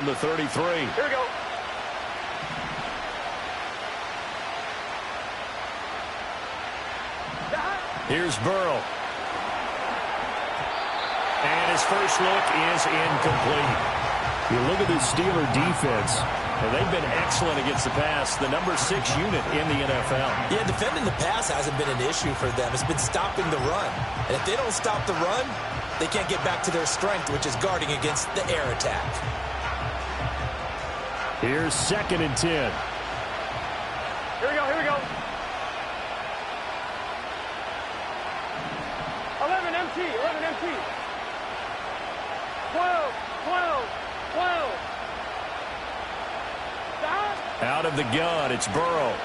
The 33. Here we go. Here's Burrow. And his first look is incomplete. You look at this Steeler defense, and they've been excellent against the pass, the number 6 unit in the NFL. Yeah, defending the pass hasn't been an issue for them. It's been stopping the run. And if they don't stop the run, they can't get back to their strength, which is guarding against the air attack. Here's 2nd and 10. Here we go, here we go. 11 MT, 11 MT. 12, 12, 12. Stop. Out of the gun, it's Burrow.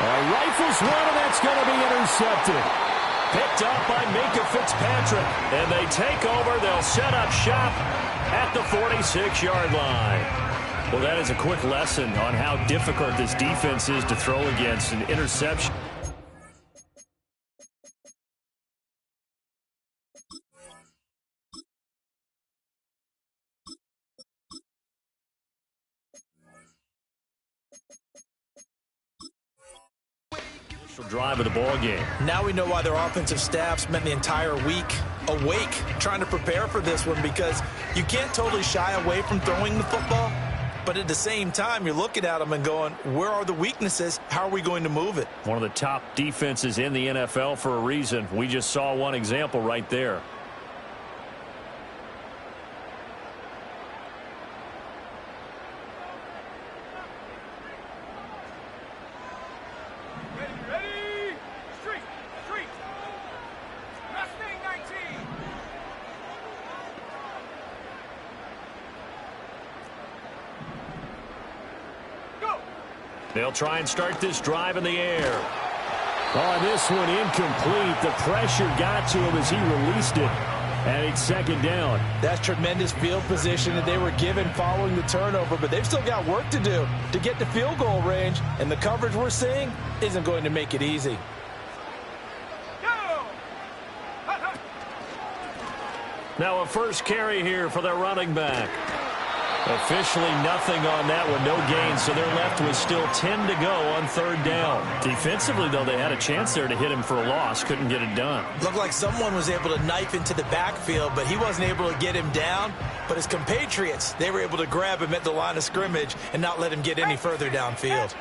Rifles one, and that's going to be intercepted. Picked up by Minka Fitzpatrick. And they take over. They'll set up shop at the 46-yard line. Well, that is a quick lesson on how difficult this defense is to throw against. An interception. Drive of the ball game. Now we know why their offensive staff spent the entire week awake trying to prepare for this one, because you can't totally shy away from throwing the football, but at the same time you're looking at them and going, where are the weaknesses? How are we going to move it? One of the top defenses in the NFL for a reason. We just saw one example right there. They'll try and start this drive in the air. Oh, this one incomplete. The pressure got to him as he released it. And it's 2nd down. That's tremendous field position that they were given following the turnover, but they've still got work to do to get to field goal range, and the coverage we're seeing isn't going to make it easy. Now a first carry here for their running back. Officially nothing on that one, no gain, so they're left with still 10 to go on 3rd down. Defensively, though, they had a chance there to hit him for a loss, couldn't get it done. Looked like someone was able to knife into the backfield, but he wasn't able to get him down. But his compatriots, they were able to grab him at the line of scrimmage and not let him get any further downfield.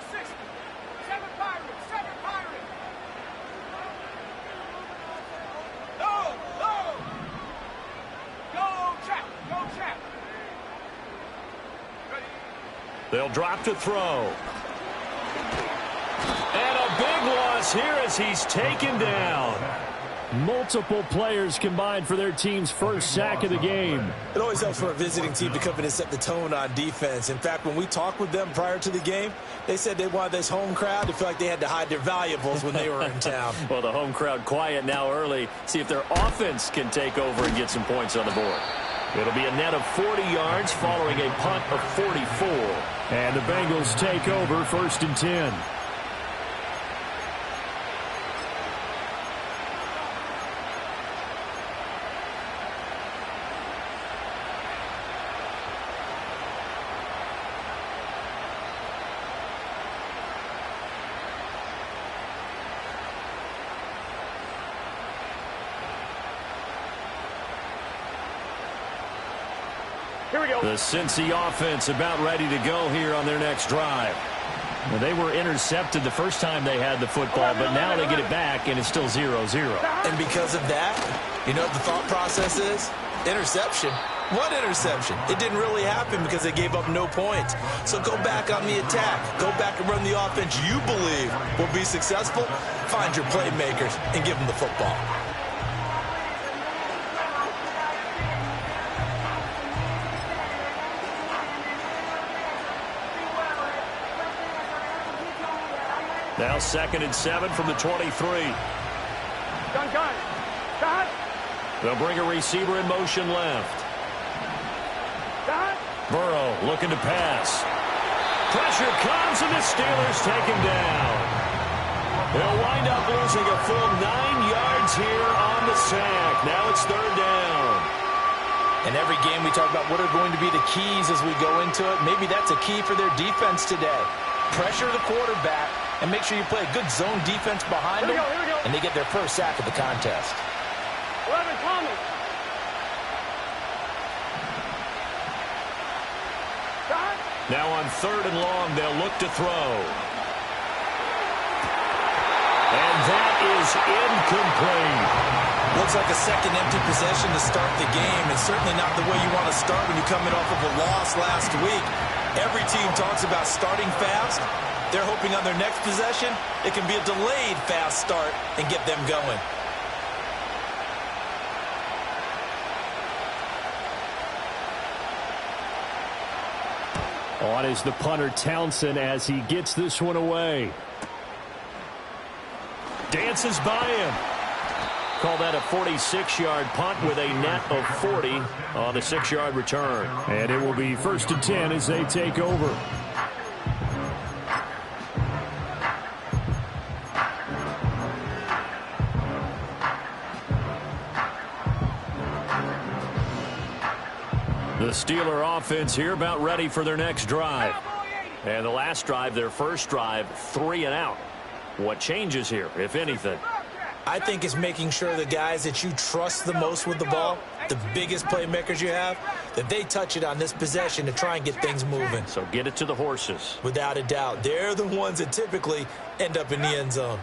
They'll drop to throw. And a big loss here as he's taken down. Multiple players combined for their team's first sack of the game. It always helps for a visiting team to come in and set the tone on defense. In fact, when we talked with them prior to the game, they said they wanted this home crowd to feel like they had to hide their valuables when they were in town. Well, the home crowd quiet now early. See if their offense can take over and get some points on the board. It'll be a net of 40 yards following a punt of 44. And the Bengals take over 1st and 10. Here we go. The Cincy offense about ready to go here on their next drive. Well, they were intercepted the first time they had the football, but now they get it back, and it's still 0-0. And because of that, you know what the thought process is? Interception. What interception? It didn't really happen because they gave up no points. So go back on the attack. Go back and run the offense you believe will be successful. Find your playmakers and give them the football. Now 2nd and 7 from the 23. Gun. Cut. They'll bring a receiver in motion left. Cut. Burrow looking to pass. Pressure comes, and the Steelers take him down. They'll wind up losing a full 9 yards here on the sack. Now it's 3rd down. And every game we talk about what are going to be the keys as we go into it. Maybe that's a key for their defense today. Pressure the quarterback and make sure you play a good zone defense behind them. Here we go. And they get their first sack of the contest. 11, Tommy. Shot. Now on 3rd and long, they'll look to throw. And that is incomplete. Looks like a second empty possession to start the game, and certainly not the way you want to start when you're coming off of a loss last week. Every team talks about starting fast. They're hoping on their next possession, it can be a delayed fast start and get them going. On is the punter Townsend as he gets this one away. Dances by him. Call that a 46-yard punt with a net of 40 on the 6-yard return. And it will be 1st and 10 as they take over. The Steeler offense here about ready for their next drive. And the last drive, their first drive, 3 and out. What changes here, if anything? I think it's making sure the guys that you trust the most with the ball, the biggest playmakers you have, that they touch it on this possession to try and get things moving. So get it to the horses. Without a doubt. They're the ones that typically end up in the end zone.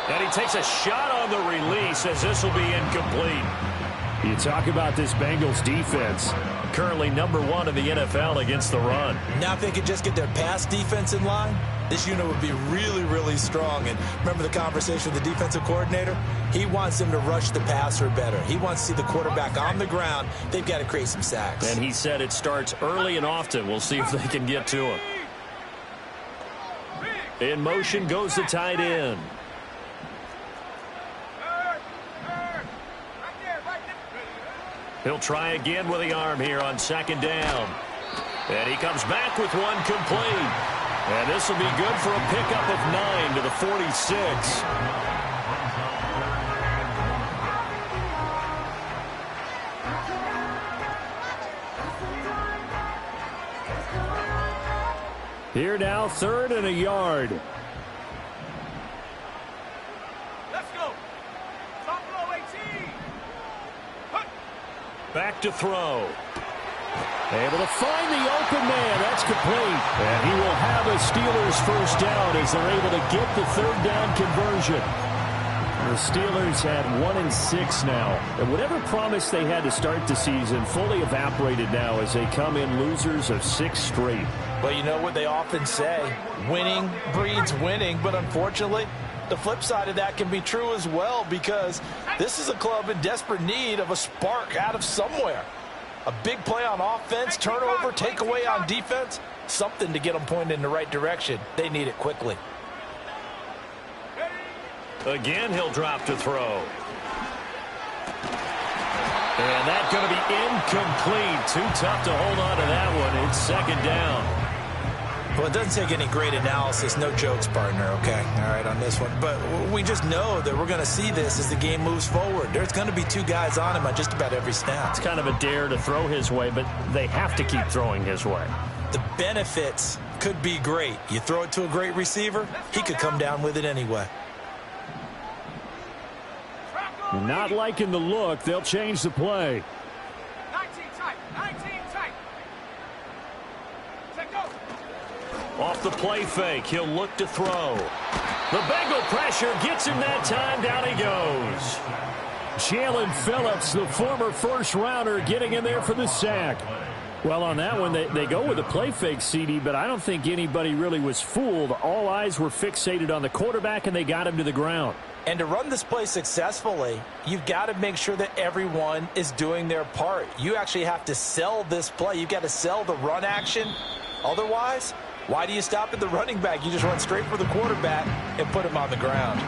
And he takes a shot on the release as this will be incomplete. You talk about this Bengals defense. Currently #1 in the NFL against the run. Now if they could just get their pass defense in line, this unit would be really, really strong. And remember the conversation with the defensive coordinator? He wants them to rush the passer better. He wants to see the quarterback on the ground. They've got to create some sacks. And he said it starts early and often. We'll see if they can get to him. In motion goes the tight end. He'll try again with the arm here on 2nd down. And he comes back with one complete. And this will be good for a pickup of 9 to the 46. Here now, 3rd and a yard. Let's go. Stop below 18. Back to throw. Able to find the open man. That's complete. And he will have a Steelers first down as they're able to get the 3rd down conversion. The Steelers had 1-6 now. And whatever promise they had to start the season fully evaporated now as they come in losers of 6 straight. Well, you know what they often say, winning breeds winning, but unfortunately, the flip side of that can be true as well because this is a club in desperate need of a spark out of somewhere. A big play on offense, turnover, takeaway on defense, something to get them pointed in the right direction. They need it quickly. Again, he'll drop to throw. And that's going to be incomplete. Too tough to hold on to that one. It's 2nd down. Well, it doesn't take any great analysis. No jokes, partner, okay? All right, on this one. But we just know that we're going to see this as the game moves forward. There's going to be 2 guys on him on just about every snap. It's kind of a dare to throw his way, but they have to keep throwing his way. The benefits could be great. You throw it to a great receiver, he could come down with it anyway. Not liking the look. They'll change the play. 19 tight. 19 tight. Set go. Off the play fake, he'll look to throw. The Bengal pressure gets him that time. Down he goes. Jalen Phillips, the former first-rounder, getting in there for the sack. Well, on that one, they go with a play fake, CD, but I don't think anybody really was fooled. All eyes were fixated on the quarterback, and they got him to the ground. And to run this play successfully, you've got to make sure that everyone is doing their part. You actually have to sell this play. You've got to sell the run action. Otherwise, why do you stop at the running back? You just run straight for the quarterback and put him on the ground.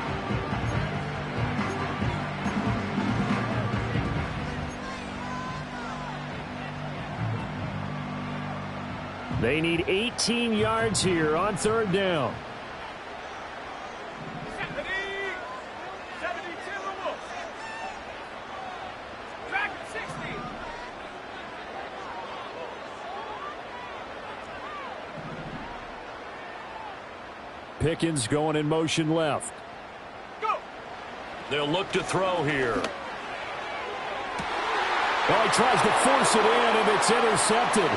They need 18 yards here on 3rd down. Pickens going in motion left. Go. They'll look to throw here. Well, he tries to force it in, and it's intercepted.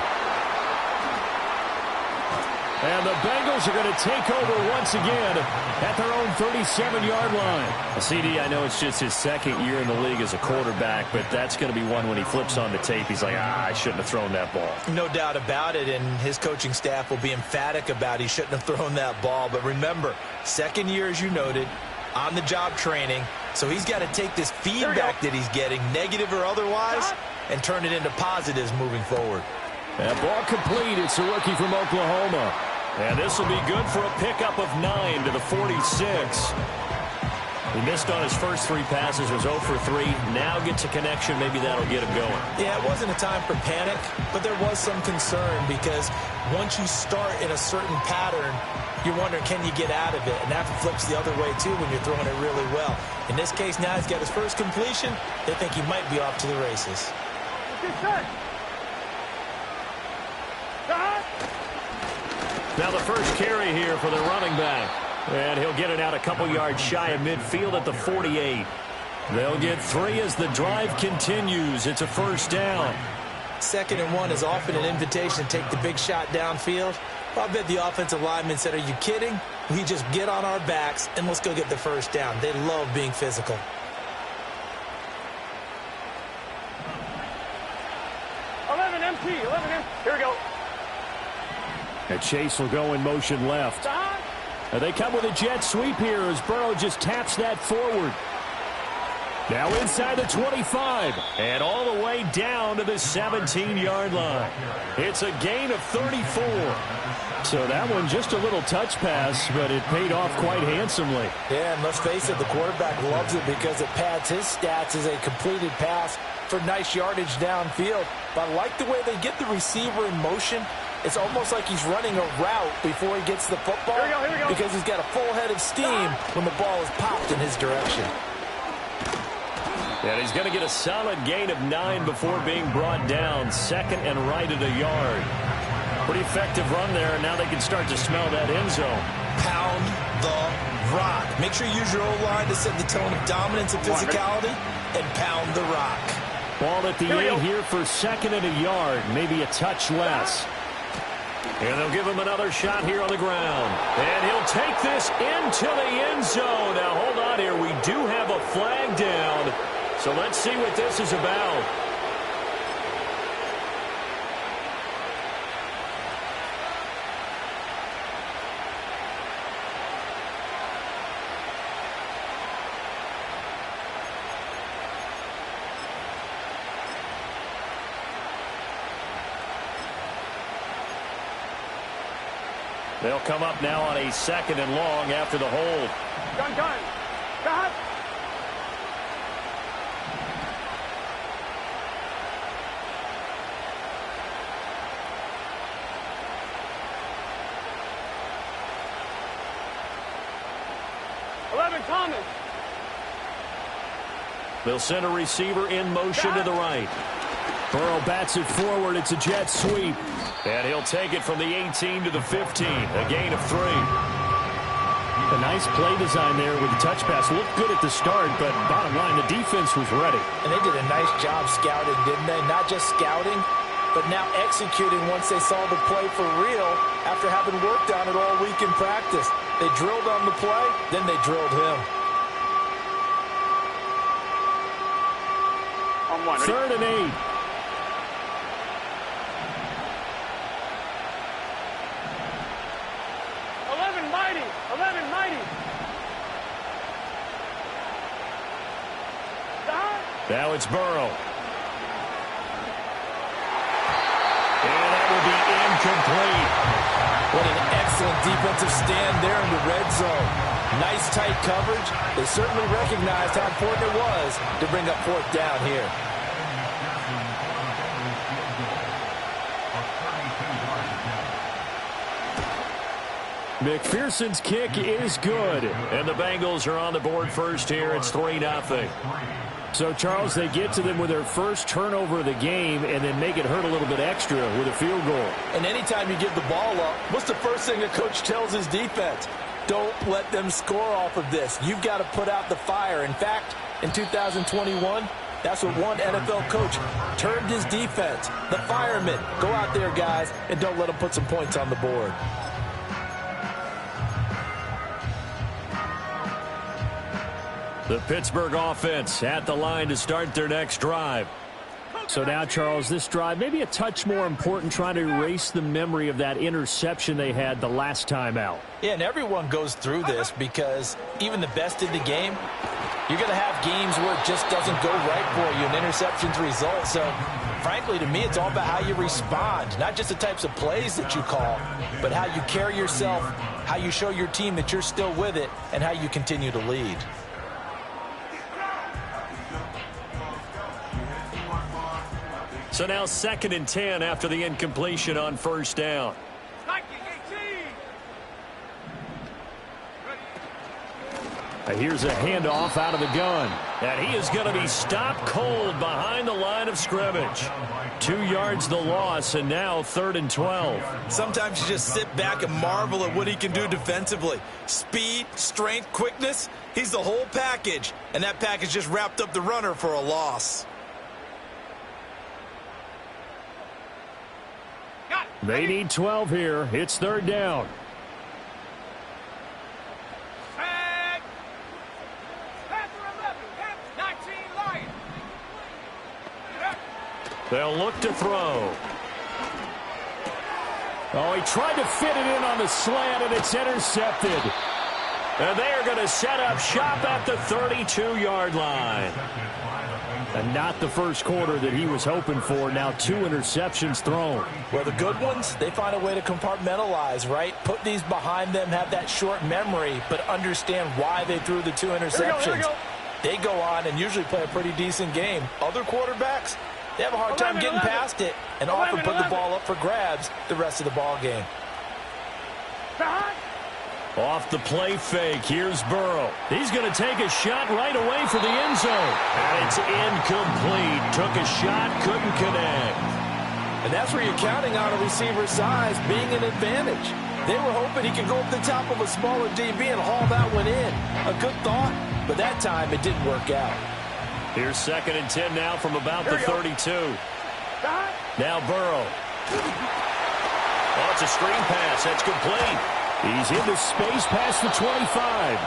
And the Bengals are going to take over once again at their own 37-yard line. CD, I know it's just his second year in the league as a quarterback, but that's going to be one when he flips on the tape. He's like, I shouldn't have thrown that ball. No doubt about it, and his coaching staff will be emphatic about he shouldn't have thrown that ball. But remember, second year, as you noted, on-the-job training. So he's got to take this feedback that he's getting, negative or otherwise, and turn it into positives moving forward. That ball complete. It's a rookie from Oklahoma. And this will be good for a pickup of 9 to the 46. He missed on his first 3 passes, was 0 for 3. Now gets a connection. Maybe that'll get him going. Yeah, it wasn't a time for panic, but there was some concern because once you start in a certain pattern, you're wondering, can you get out of it? And that flips the other way, too, when you're throwing it really well. In this case, now he's got his first completion. They think he might be off to the races. Now the first carry here for the running back. And he'll get it out a couple yards shy of midfield at the 48. They'll get 3 as the drive continues. It's a first down. 2nd and 1 is often an invitation to take the big shot downfield. I bet the offensive lineman said, are you kidding? We just get on our backs and let's go get the first down. They love being physical. Here we go. And Chase will go in motion left. And they come with a jet sweep here as Burrow just taps that forward. Now inside the 25. And all the way down to the 17-yard line. It's a gain of 34. So that one just a little touch pass, but it paid off quite handsomely. Yeah, and let's face it, the quarterback loves it because it pads his stats as a completed pass for nice yardage downfield. But I like the way they get the receiver in motion. It's almost like he's running a route before he gets the football. Here we go. Because he's got a full head of steam when the ball is popped in his direction. And he's going to get a solid gain of 9 before being brought down. 2nd and right at a yard. Pretty effective run there, and now they can start to smell that end zone. Pound the rock. Make sure you use your O-line to set the tone of dominance and physicality, and pound the rock. Ball at the 8 here for 2nd and a yard, maybe a touch less. And they'll give him another shot here on the ground. And he'll take this into the end zone. Now, hold on here. We do have a flag down. So let's see what this is about. They'll come up now on a 2nd and long after the hold. Gun. Got. Thomas. They'll send a receiver in motion to the right. Burrow bats it forward. It's a jet sweep. And he'll take it from the 18 to the 15. A gain of 3. A nice play design there with the touch pass. Looked good at the start, but bottom line, the defense was ready. And they did a nice job scouting, didn't they? Not just scouting, but now executing once they saw the play for real after having worked on it all week in practice. They drilled on the play, then they drilled him. On 1, ready? 3rd and 8. Now it's Burrow. And that will be incomplete. What an excellent defensive stand there in the red zone. Nice tight coverage. They certainly recognized how important it was to bring up 4th down here. McPherson's kick is good. And the Bengals are on the board first here. It's 3-0. So, Charles, they get to them with their first turnover of the game and then make it hurt a little bit extra with a field goal. And anytime you give the ball up, what's the first thing a coach tells his defense? Don't let them score off of this. You've got to put out the fire. In fact, in 2021, that's what one NFL coach termed his defense. The firemen. Go out there, guys, and don't let them put some points on the board. The Pittsburgh offense at the line to start their next drive. So now, Charles, this drive maybe a touch more important, trying to erase the memory of that interception they had the last time out. Yeah, and everyone goes through this because even the best in the game, you're going to have games where it just doesn't go right for you, and interceptions result. So, frankly, to me, it's all about how you respond, not just the types of plays that you call, but how you carry yourself, how you show your team that you're still with it, and how you continue to lead. So now 2nd and 10 after the incompletion on first down. Here's a handoff out of the gun. And he is going to be stopped cold behind the line of scrimmage. 2 yards the loss, and now 3rd and 12. Sometimes you just sit back and marvel at what he can do defensively. Speed, strength, quickness, he's the whole package. And that package just wrapped up the runner for a loss. They need 12 here. It's 3rd down. They'll look to throw. Oh, he tried to fit it in on the slant, and it's intercepted. And they are going to set up shop at the 32-yard line. And not the first quarter that he was hoping for. Now 2 interceptions thrown. Well, the good ones, they find a way to compartmentalize, right? Put these behind them, have that short memory, but understand why they threw the 2 interceptions. Here we go. They go on and usually play a pretty decent game. Other quarterbacks, they have a hard time getting past it and often put the ball up for grabs the rest of the ball game. Off the play fake, here's Burrow. He's going to take a shot right away for the end zone. And it's incomplete. Took a shot, couldn't connect. And that's where you're counting on a receiver's size being an advantage. They were hoping he could go up the top of a smaller DB and haul that one in. A good thought, but that time it didn't work out. Here's 2nd and 10 now from about the 32. Now Burrow. Oh, it's a screen pass. That's complete. He's into space past the 25.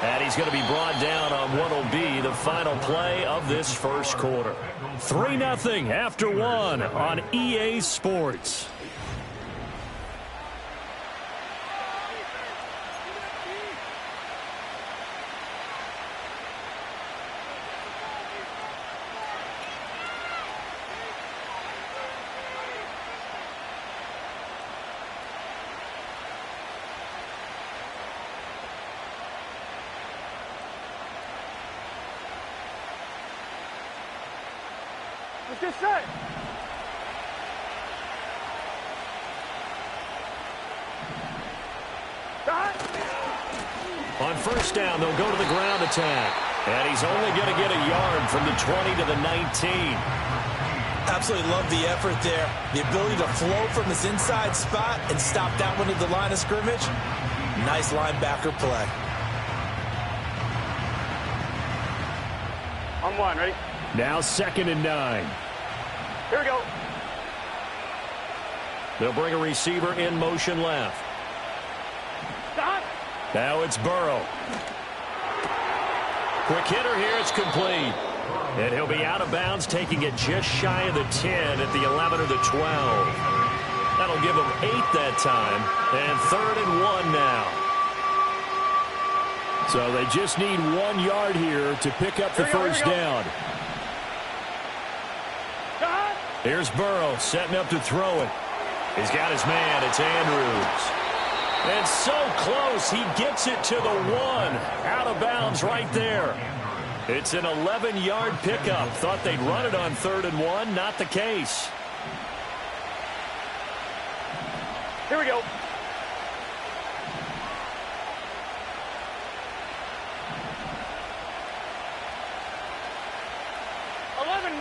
And he's going to be brought down on what will be the final play of this first quarter. 3-0 after 1 on EA Sports. Let's get set. On first down, they'll go to the ground attack. And he's only going to get a yard from the 20 to the 19. Absolutely love the effort there. The ability to flow from his inside spot and stop that one at the line of scrimmage. Nice linebacker play. On 1, ready? Now 2nd and 9. Here we go. They'll bring a receiver in motion left. Stop. Now it's Burrow. Quick hitter here. It's complete. And he'll be out of bounds, taking it just shy of the 10 at the 11 or the 12. That'll give him 8 that time. And 3rd and 1 now. So they just need 1 yard here to pick up the first down. Here's Burrow setting up to throw it. He's got his man. It's Andrews. And so close. He gets it to the 1. Out of bounds right there. It's an 11-yard pickup. Thought they'd run it on 3rd and 1. Not the case. Here we go.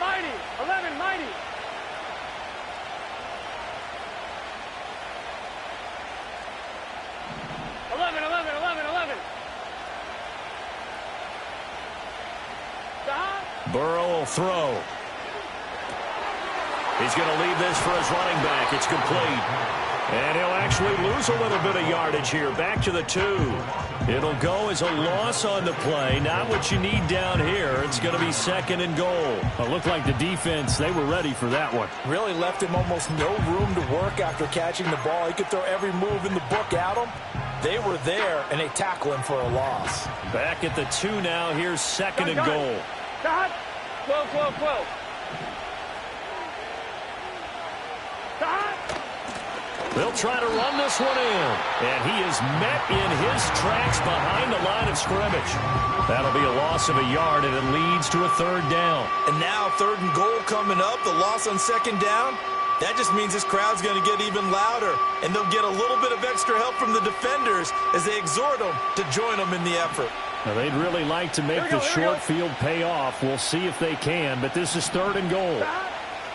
Mighty. 11. Burrow will throw. He's going to leave this for his running back. It's complete. And he'll actually lose a little bit of yardage here. Back to the 2. It'll go as a loss on the play. Not what you need down here. It's going to be 2nd and goal. It looked like the defense, they were ready for that one. Really left him almost no room to work after catching the ball. He could throw every move in the book at him. They were there, and they tackle him for a loss. Back at the 2 now. Here's 2nd and goal. Whoa. They'll try to run this one in. And he is met in his tracks behind the line of scrimmage. That'll be a loss of a yard, and it leads to a 3rd down. And now 3rd and goal coming up. The loss on 2nd down. That just means this crowd's going to get even louder. And they'll get a little bit of extra help from the defenders as they exhort them to join them in the effort. Now, they'd really like to make the short field pay off. We'll see if they can, but this is 3rd and goal.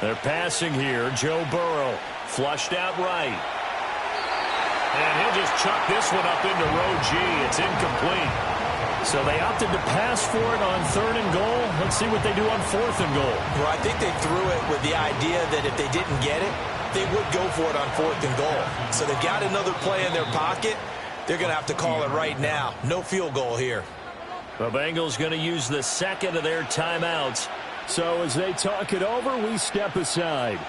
They're passing here. Joe Burrow flushed out right. And he'll just chuck this one up into row G. It's incomplete. So they opted to pass for it on 3rd and goal. Let's see what they do on 4th and goal. Well, I think they threw it with the idea that if they didn't get it, they would go for it on 4th and goal. So they've got another play in their pocket. They're going to have to call it right now. No field goal here. The Bengals going to use the 2nd of their timeouts. So as they talk it over, we step aside.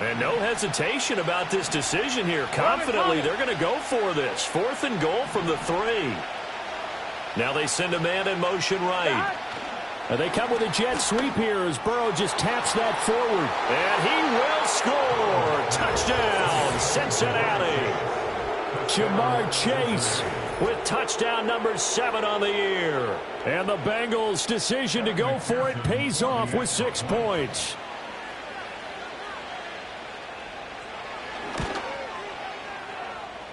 And no hesitation about this decision here. Confidently, they're going to go for this. 4th and goal from the 3. Now they send a man in motion right. And they come with a jet sweep here as Burrow just taps that forward. And he will score. Touchdown, Cincinnati. Jamar Chase with touchdown number 7 on the year. And the Bengals' decision to go for it pays off with 6 points.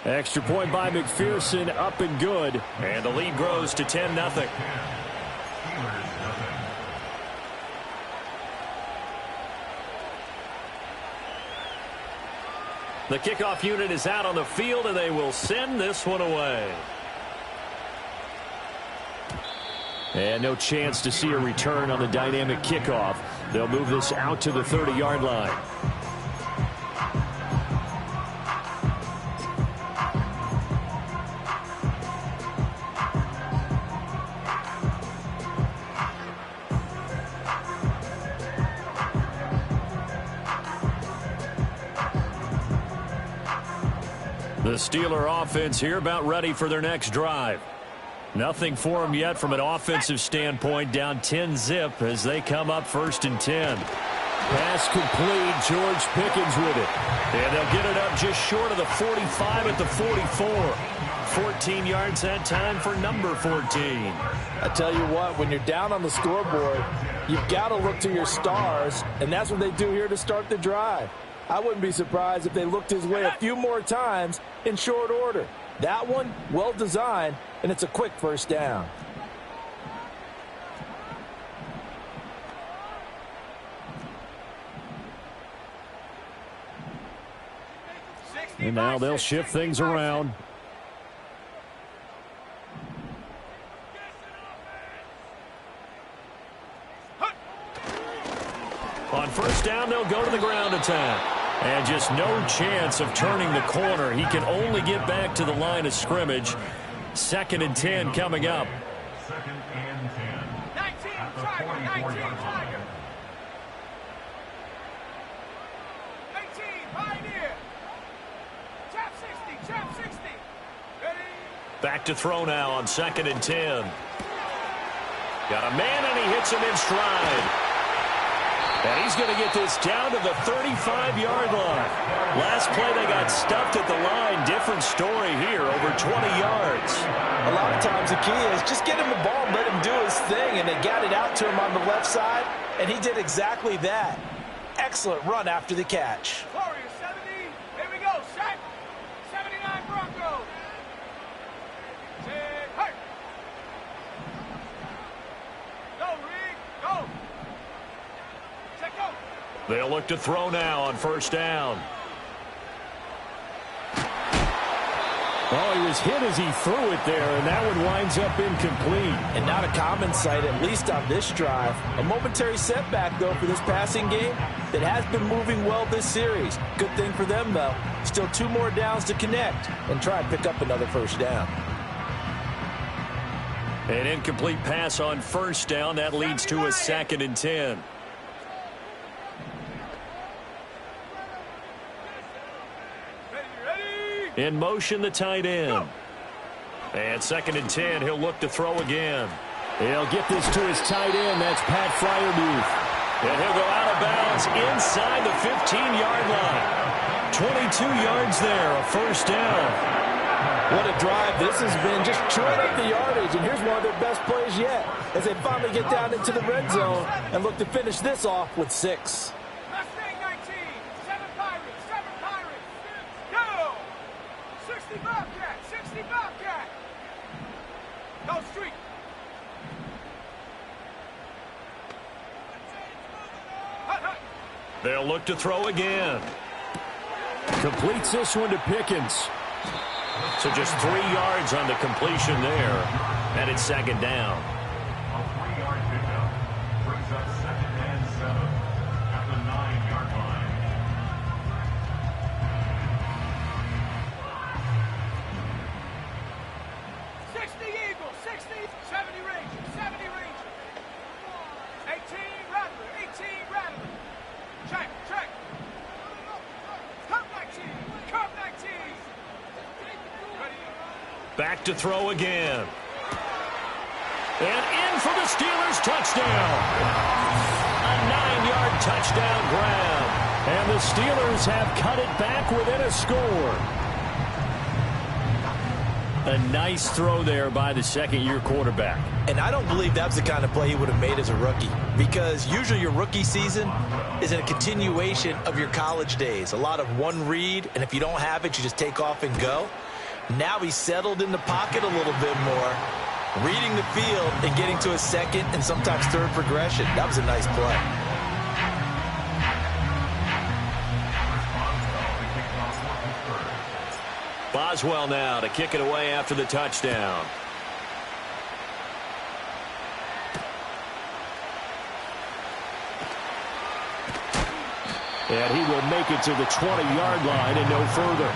Extra point by McPherson, up and good. And the lead grows to 10-0. The kickoff unit is out on the field, and they will send this one away. And no chance to see a return on the dynamic kickoff. They'll move this out to the 30-yard line. The Steeler offense here about ready for their next drive. Nothing for them yet from an offensive standpoint. Down 10-zip as they come up 1st and 10. Pass complete. George Pickens with it. And they'll get it up just short of the 45 at the 44. 14 yards that time for number 14. I tell you what, when you're down on the scoreboard, you've got to look to your stars, and that's what they do here to start the drive. I wouldn't be surprised if they looked his way a few more times in short order. That one, well designed, and it's a quick 1st down. And now they'll shift things around. On 1st down, they'll go to the ground attack. And just no chance of turning the corner. He can only get back to the line of scrimmage. 2nd and 10 coming up. 19, Tiger. 18, Pioneer. Trap 60. Ready? Back to throw now on 2nd and 10. Got a man, and he hits him in stride. And he's going to get this down to the 35-yard line. Last play, they got stuffed at the line. Different story here, over 20 yards. A lot of times the key is just get him the ball and let him do his thing, and they got it out to him on the left side, and he did exactly that. Excellent run after the catch. Warriors 70. Here we go. Set. 79 Broncos. Set. Hurt. Go, Reed. Go. They'll look to throw now on first down. Oh, he was hit as he threw it there, and that one winds up incomplete. And not a common sight, at least on this drive. A momentary setback, though, for this passing game that has been moving well this series. Good thing for them, though. Still 2 more downs to connect and try and pick up another first down. An incomplete pass on first down. That leads to a 2nd and 10. In motion, the tight end. And 2nd and 10, he'll look to throw again. He'll get this to his tight end. That's Pat Freiermuth. And he'll go out of bounds inside the 15-yard line. 22 yards there, a first down. What a drive this has been, just chewing up the yardage. And here's one of their best plays yet as they finally get down into the red zone and look to finish this off with 6. Mustang 19, 7 Pirates, 7 Pirates. Go! 60 Bobcat, 60 Bobcat. Go street. Hut, hut. They'll look to throw again. Completes this one to Pickens. So just 3 yards on the completion there. And it's 2nd down. A 3-yard pickup brings up 2nd and 7 at the 9-yard line. 60 Eagles, 60, 70 Rangers, 70 Rangers. 18 Rattler, 18 Rattler. Check, check. Come 19, come 19. Ready? Back to throw again. And in for the Steelers touchdown. A 9-yard touchdown grab. And the Steelers have cut it back within a score. A nice throw there by the second-year quarterback. And I don't believe that's the kind of play he would have made as a rookie, because usually your rookie season is a continuation of your college days. A lot of one read, and if you don't have it, you just take off and go. Now he's settled in the pocket a little bit more, reading the field and getting to a second and sometimes third progression. That was a nice play. Boswell now to kick it away after the touchdown. And he will make it to the 20-yard line and no further.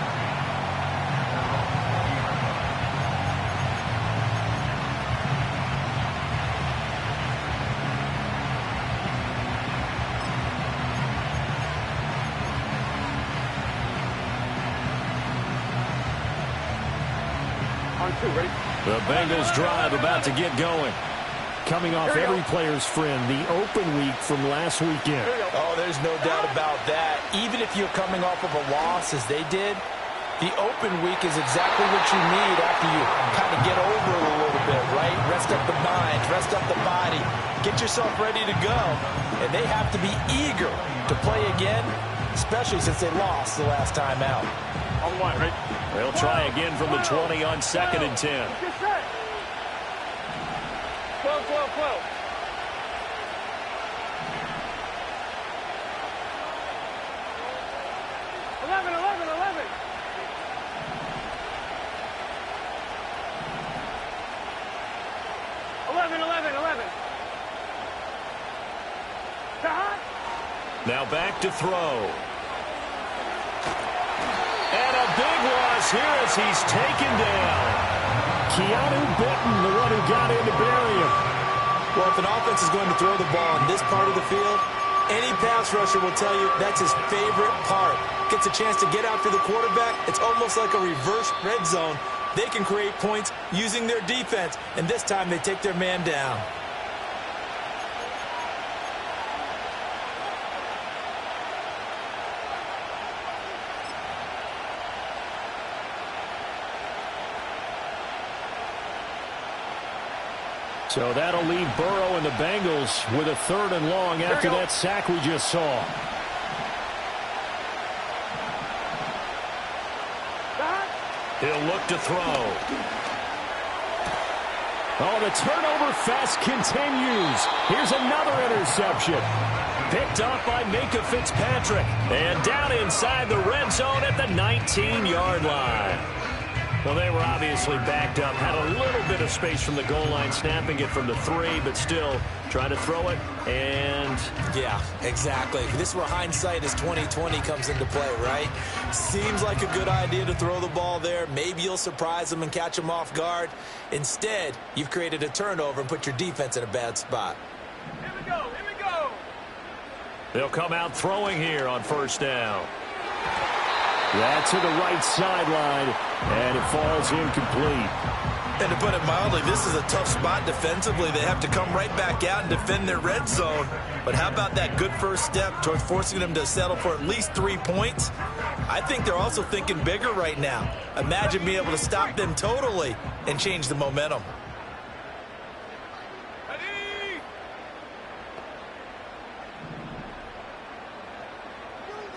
The Bengals drive about to get going. Coming off every player's friend, the open week from last weekend. Oh, there's no doubt about that. Even if you're coming off of a loss as they did, the open week is exactly what you need after you kind of get over it a little bit, right? Rest up the mind, rest up the body, get yourself ready to go. And they have to be eager to play again, especially since they lost the last time out. On the line, right? They'll try again from the 20 on 2nd and 10. Get set. 12, 12, 12. Eleven, 11, 11. Now back to throw. And a big loss here as he's taken down. Keanu Benton, the one who got in to bury him. Well, if an offense is going to throw the ball in this part of the field, any pass rusher will tell you that's his favorite part. Gets a chance to get after the quarterback. It's almost like a reverse red zone. They can create points using their defense, and this time they take their man down. So that'll leave Burrow and the Bengals with a 3rd and long after that sack we just saw. He'll look to throw. Oh, the turnover fest continues. Here's another interception. Picked up by Minka Fitzpatrick. And down inside the red zone at the 19-yard line. Well, they were obviously backed up. Had a little bit of space from the goal line, snapping it from the 3, but still trying to throw it. And yeah, exactly. This is where hindsight is 20/20 comes into play, right? Seems like a good idea to throw the ball there. Maybe you'll surprise them and catch them off guard. Instead, you've created a turnover and put your defense in a bad spot. Here we go. Here we go. they'll come out throwing here on first down. That's to the right sideline, and it falls incomplete. And to put it mildly, this is a tough spot defensively. They have to come right back out and defend their red zone. But how about that good first step towards forcing them to settle for at least 3 points? I think they're also thinking bigger right now. Imagine being able to stop them totally and change the momentum. Ready?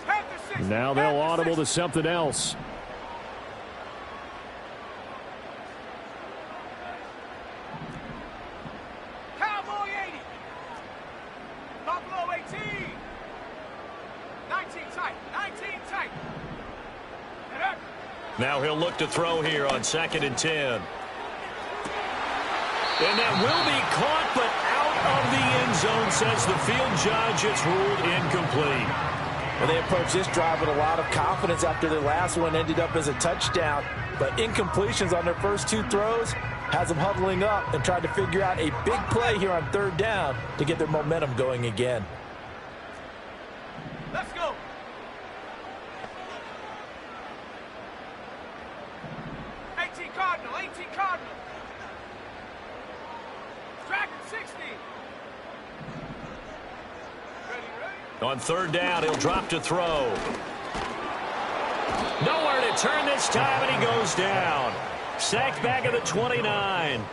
Panther 60, Now they'll Panther audible 60. to something else. Cowboy 80. Buffalo 18. 19 tight. 19 tight. And up. Now he'll look to throw here on 2nd and 10. And that will be caught, but out of the end zone, says the field judge. It's ruled incomplete. Well, they approached this drive with a lot of confidence after their last one ended up as a touchdown. But incompletions on their first 2 throws has them huddling up and trying to figure out a big play here on 3rd down to get their momentum going again. Let's go. Cardinal. 18 Cardinal. Dragon 60. Ready, ready. On 3rd down, he'll drop to throw. Nowhere to turn this time, and he goes down. Sacked back at the 29.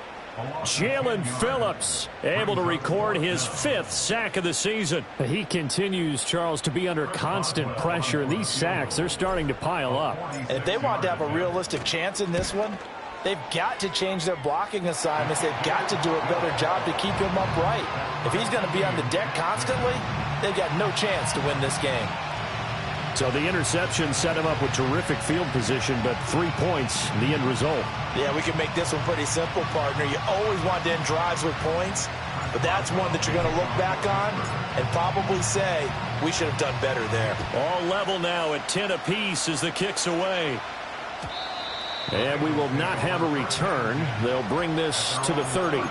Jalen Phillips able to record his 5th sack of the season. He continues, Charles, to be under constant pressure. These sacks, they're starting to pile up. And if they want to have a realistic chance in this one, they've got to change their blocking assignments. They've got to do a better job to keep him upright. If he's going to be on the deck constantly, they've got no chance to win this game. So the interception set him up with terrific field position, but 3 points, the end result. Yeah, we can make this one pretty simple, partner. You always want to end drives with points, but that's one that you're going to look back on and probably say, we should have done better there. All level now at 10 apiece as the kick's away. And we will not have a return. They'll bring this to the 30.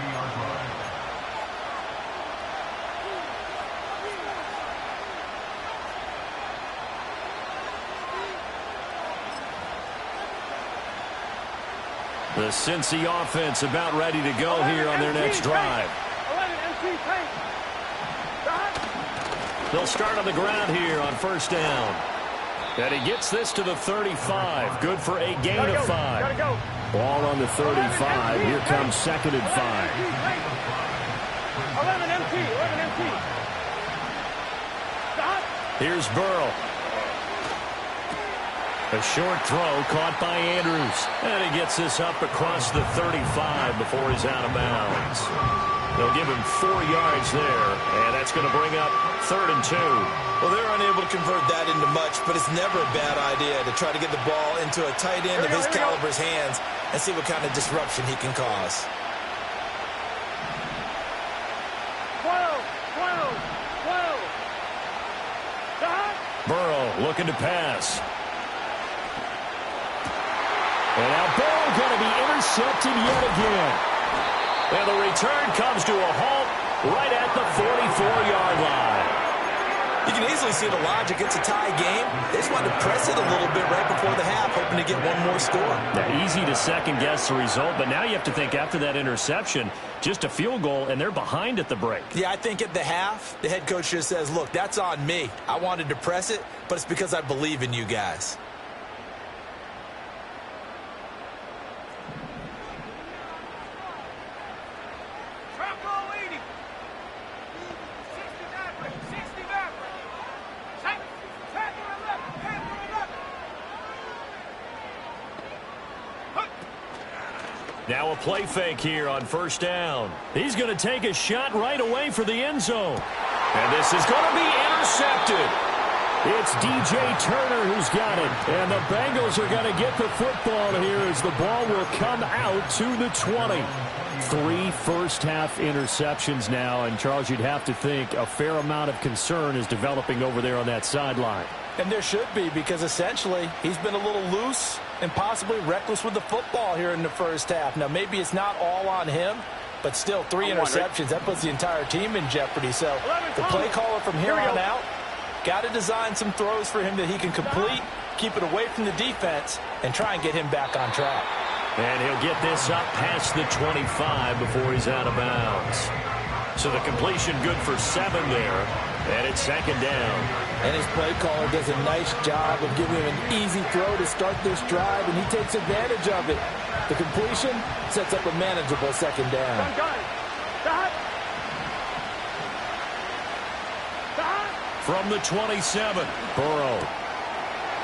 The Cincy offense about ready to go here on their next drive. 11 MP paint. They'll start on the ground here on first down. And he gets this to the 35. Good for a gain of 5. Gotta go. Ball on the 35. Here comes 2nd and 5. 11 MP. 11 MP. Stop. Here's Burrow. A short throw caught by Andrews. And he gets this up across the 35 before he's out of bounds. They'll give him 4 yards there, and that's going to bring up 3rd and 2. Well, they're unable to convert that into much, but it's never a bad idea to try to get the ball into a tight end of his caliber's hands and see what kind of disruption he can cause. 12. 12. 12. Stop. Burrow looking to pass. And now Burrow going to be intercepted yet again. And the return comes to a halt right at the 44-yard line. You can easily see the logic. It's a tie game. They just wanted to press it a little bit right before the half, hoping to get one more score. Now, easy to second-guess the result, but now you have to think after that interception, just a field goal, and they're behind at the break. Yeah, I think at the half, the head coach just says, look, that's on me. I wanted to press it, but it's because I believe in you guys. Bronco 80. 60 Maverick. 60 Maverick. Panther 11. Panther 11. Now a play fake here on first down. He's going to take a shot right away for the end zone. And this is going to be intercepted. It's DJ Turner who's got it. And the Bengals are going to get the football here as the ball will come out to the 20. 3 first-half interceptions now. And, Charles, you'd have to think a fair amount of concern is developing over there on that sideline. And there should be, because essentially he's been a little loose and possibly reckless with the football here in the first half. Now, maybe it's not all on him, but still 3 interceptions. That puts the entire team in jeopardy. So the play caller from here on out got to design some throws for him that he can complete, keep it away from the defense, and try and get him back on track. And he'll get this up past the 25 before he's out of bounds. So the completion good for 7 there, and it's second down. And his play caller does a nice job of giving him an easy throw to start this drive, and he takes advantage of it. The completion sets up a manageable second down. From the 27, Burrow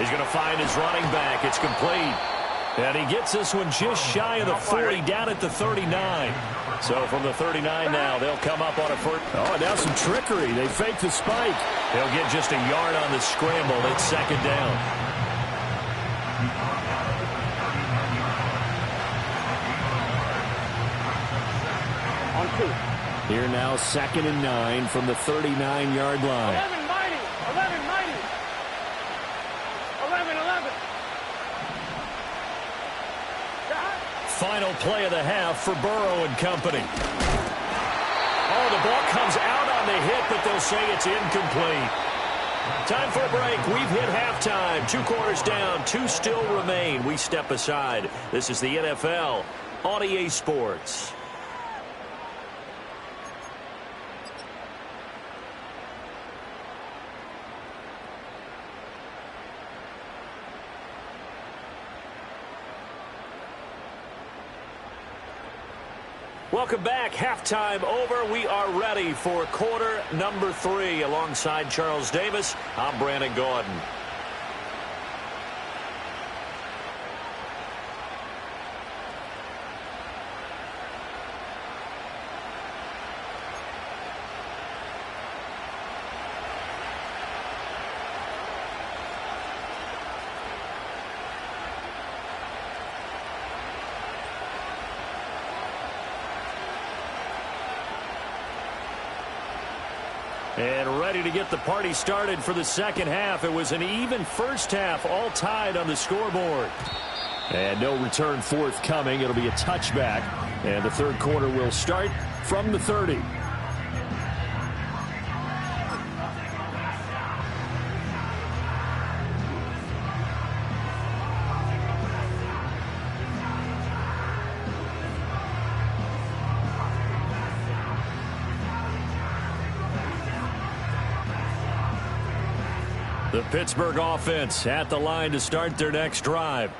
is going to find his running back. It's complete. And he gets this one just shy of the 40, down at the 39. So from the 39 now, they'll come up on a first. Oh, now some trickery. They fake the spike. He'll get just a yard on the scramble. It's second down. On 2. Here now, 2nd and 9 from the 39-yard line. 11, 90. 11, 90. 11, 11. Final play of the half for Burrow and company. Oh, the ball comes out on the hit, but they'll say it's incomplete. Time for a break. We've hit halftime. 2 quarters down, 2 still remain. We step aside. This is the NFL on EA Sports. Welcome back. Halftime over. We are ready for quarter number 3. Alongside Charles Davis, I'm Brandon Gordon. And ready to get the party started for the second half. It was an even first half, all tied on the scoreboard. And no return forthcoming. It'll be a touchback. And the third quarter will start from the 30. The Pittsburgh offense at the line to start their next drive.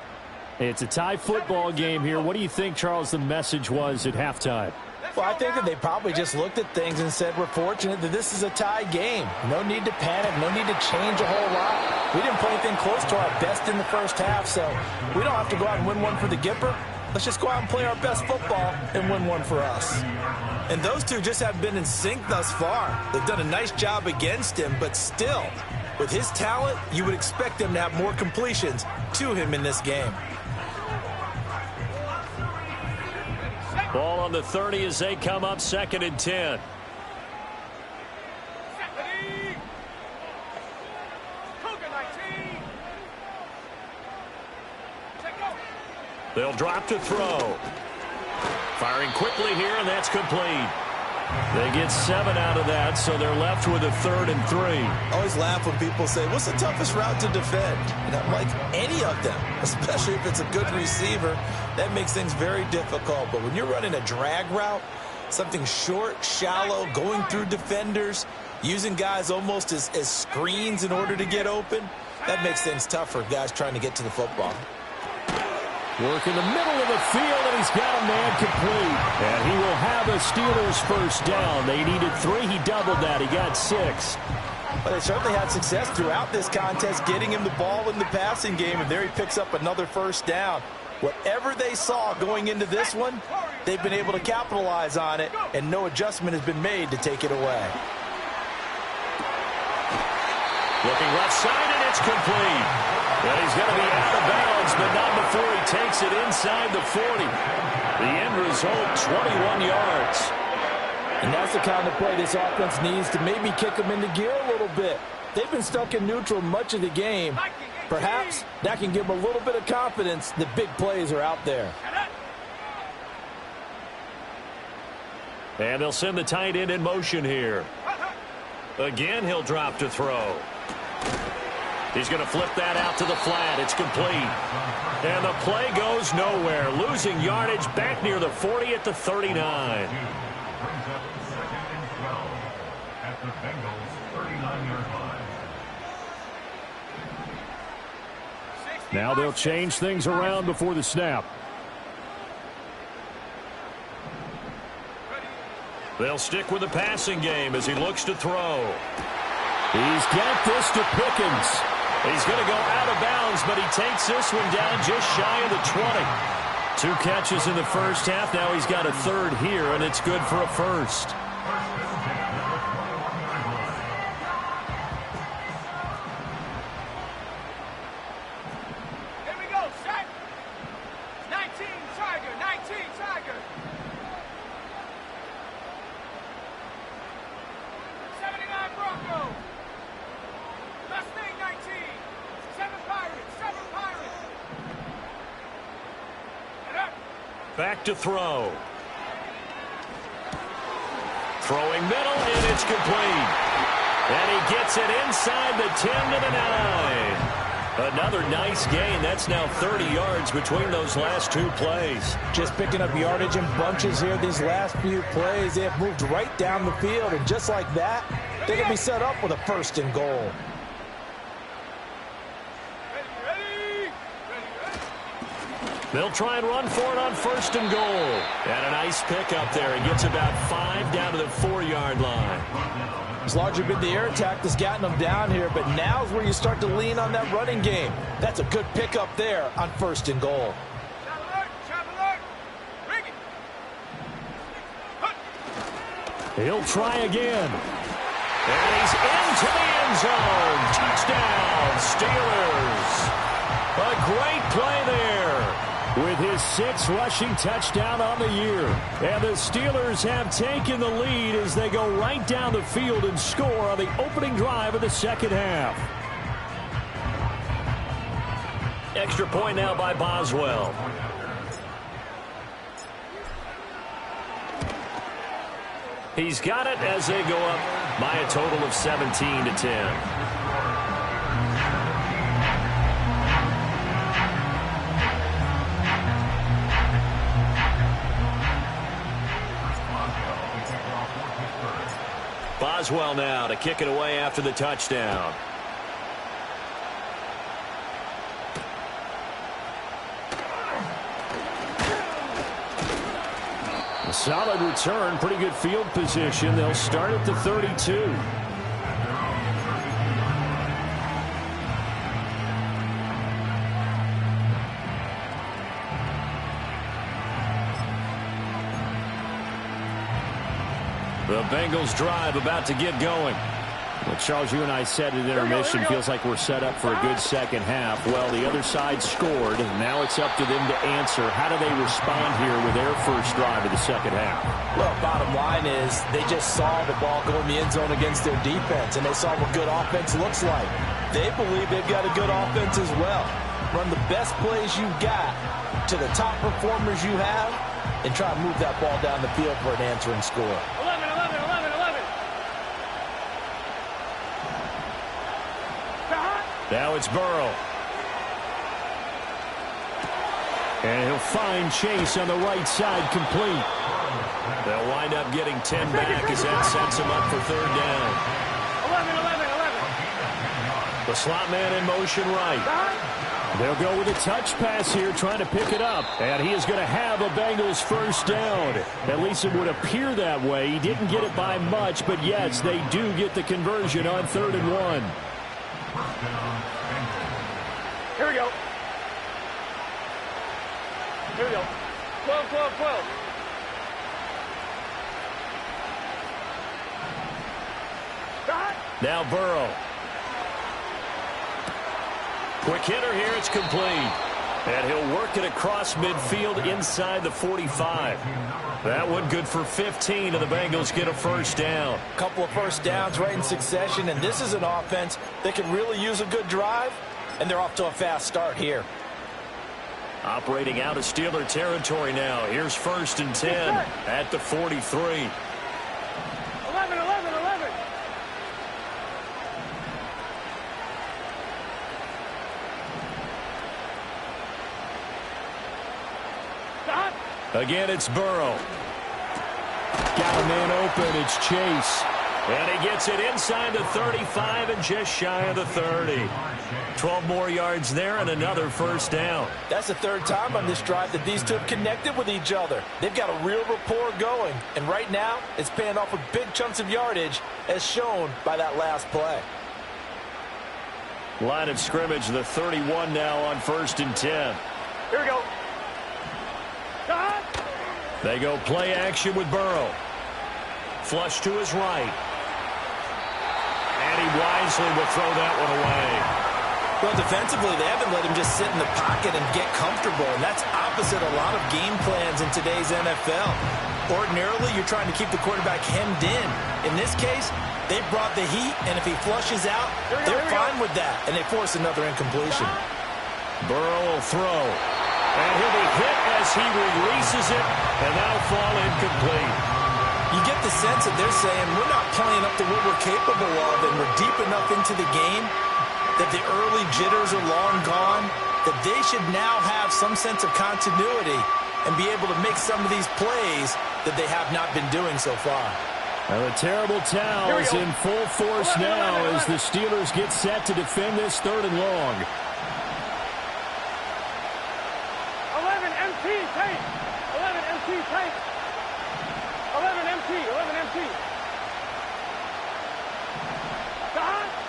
It's a tie football game here. What do you think, Charles, the message was at halftime? Well, I think that they probably just looked at things and said, we're fortunate that this is a tie game. No need to panic. No need to change a whole lot. We didn't play anything close to our best in the first half, so we don't have to go out and win one for the Gipper. Let's just go out and play our best football and win one for us. And those two just haven't been in sync thus far. They've done a nice job against him, but still, with his talent, you would expect them to have more completions to him in this game. Ball on the 30 as they come up, 2nd and 10. They'll drop to throw. Firing quickly here, and that's complete. They get 7 out of that, so they're left with a 3rd and 3. I always laugh when people say, what's the toughest route to defend? And I'm like, any of them, especially if it's a good receiver. That makes things very difficult. But when you're running a drag route, something short, shallow, going through defenders, using guys almost as screens in order to get open, that makes things tough for guys trying to get to the football. Work in the middle of the field, and he's got a man complete. And he will have a Steelers first down. They needed 3. He doubled that. He got 6. But they certainly had success throughout this contest, getting him the ball in the passing game, and there he picks up another first down. Whatever they saw going into this one, they've been able to capitalize on it, and no adjustment has been made to take it away. Looking left side, and it's complete. And he's going to be out of bounds, but not before he takes it inside the 40. The end result, 21 yards. And that's the kind of play this offense needs to maybe kick them into gear a little bit. They've been stuck in neutral much of the game. Perhaps that can give them a little bit of confidence that big plays are out there. And they'll send the tight end in motion here. Again, he'll drop to throw. He's going to flip that out to the flat. It's complete. And the play goes nowhere. Losing yardage back near the 40 at the 39. Brings up 2nd and 12 at the Bengals' 39-yard line. Now they'll change things around before the snap. They'll stick with the passing game as he looks to throw. He's got this to Pickens. He's going to go out of bounds, but he takes this one down just shy of the 20. 2 catches in the first half. Now he's got a third here, and it's good for a first. Here we go, set. 19, Tiger, 19, Tiger. 79 Bronco. Mustang 19. 7 Pirates, 7 Pirates. Get up. Back to throw. Throwing middle, and it's complete. And he gets it inside the 10 to the 9. Another nice gain. That's now 30 yards between those last 2 plays. Just picking up yardage in bunches here these last few plays. They have moved right down the field, and just like that, they're going to be set up with a 1st and goal. Ready. They'll try and run for it on 1st and goal. And a nice pick up there. He gets about 5 down to the 4-yard line. It's largely been the air attack that's gotten them down here, but now's where you start to lean on that running game. That's a good pickup there on 1st and goal. Chop alert. Rig it. He'll try again. And he's into the end zone. Touchdown, Steelers. A great play there. With his 6th rushing touchdown on the year. And the Steelers have taken the lead as they go right down the field and score on the opening drive of the second half. Extra point now by Boswell. He's got it as they go up by a total of 17 to 10. Boswell now to kick it away after the touchdown. A solid return, pretty good field position. They'll start at the 32. The Bengals drive about to get going. Well, Charles, you and I said at intermission, feels like we're set up for a good second half. Well, the other side scored. Now it's up to them to answer. How do they respond here with their first drive of the second half? Well, bottom line is they just saw the ball go in the end zone against their defense, and they saw what good offense looks like. They believe they've got a good offense as well. Run the best plays you've got to the top performers you have, and try to move that ball down the field for an answering score. 11, 11, 11, 11. Now it's Burrow. And he'll find Chase on the right side, complete. They'll wind up getting 10 back as that sets him up for 3rd down. 11, 11, 11. The slot man in motion right. They'll go with a touch pass here, trying to pick it up. And he is going to have a Bengals first down. At least it would appear that way. He didn't get it by much, but yes, they do get the conversion on 3rd and 1. Here we go. Here we go. 12, 12, 12. Now Burrow. Quick hitter here. It's complete. And he'll work it across midfield inside the 45. That one good for 15, and the Bengals get a first down. A couple of first downs right in succession, and this is an offense that can really use a good drive, and they're off to a fast start here. Operating out of Steeler territory now. Here's 1st and 10 at the 43. 11, 11, 11. Again, it's Burrow. Got a man open. It's Chase. And he gets it inside the 35 and just shy of the 30. 12 more yards there and another first down. That's the third time on this drive that these two have connected with each other. They've got a real rapport going, and right now it's paying off with big chunks of yardage as shown by that last play. Line of scrimmage, the 31 now on 1st and 10. Here we go. They go play action with Burrow. Flush to his right. And he wisely will throw that one away. Well, defensively, they haven't let him just sit in the pocket and get comfortable, and that's opposite a lot of game plans in today's NFL. Ordinarily, you're trying to keep the quarterback hemmed in. In this case, they brought the heat, and if he flushes out, they're fine with that, and they force another incompletion. Burrow will throw. And he'll be hit as he releases it, and that'll fall incomplete. You get the sense that they're saying we're not playing up to what we're capable of, and we're deep enough into the game that the early jitters are long gone, that they should now have some sense of continuity and be able to make some of these plays that they have not been doing so far. Well, the terrible towel is in full force now as the Steelers get set to defend this 3rd and long. 11 MT, tight. 11 MT, tight. 11 MT, 11 MT.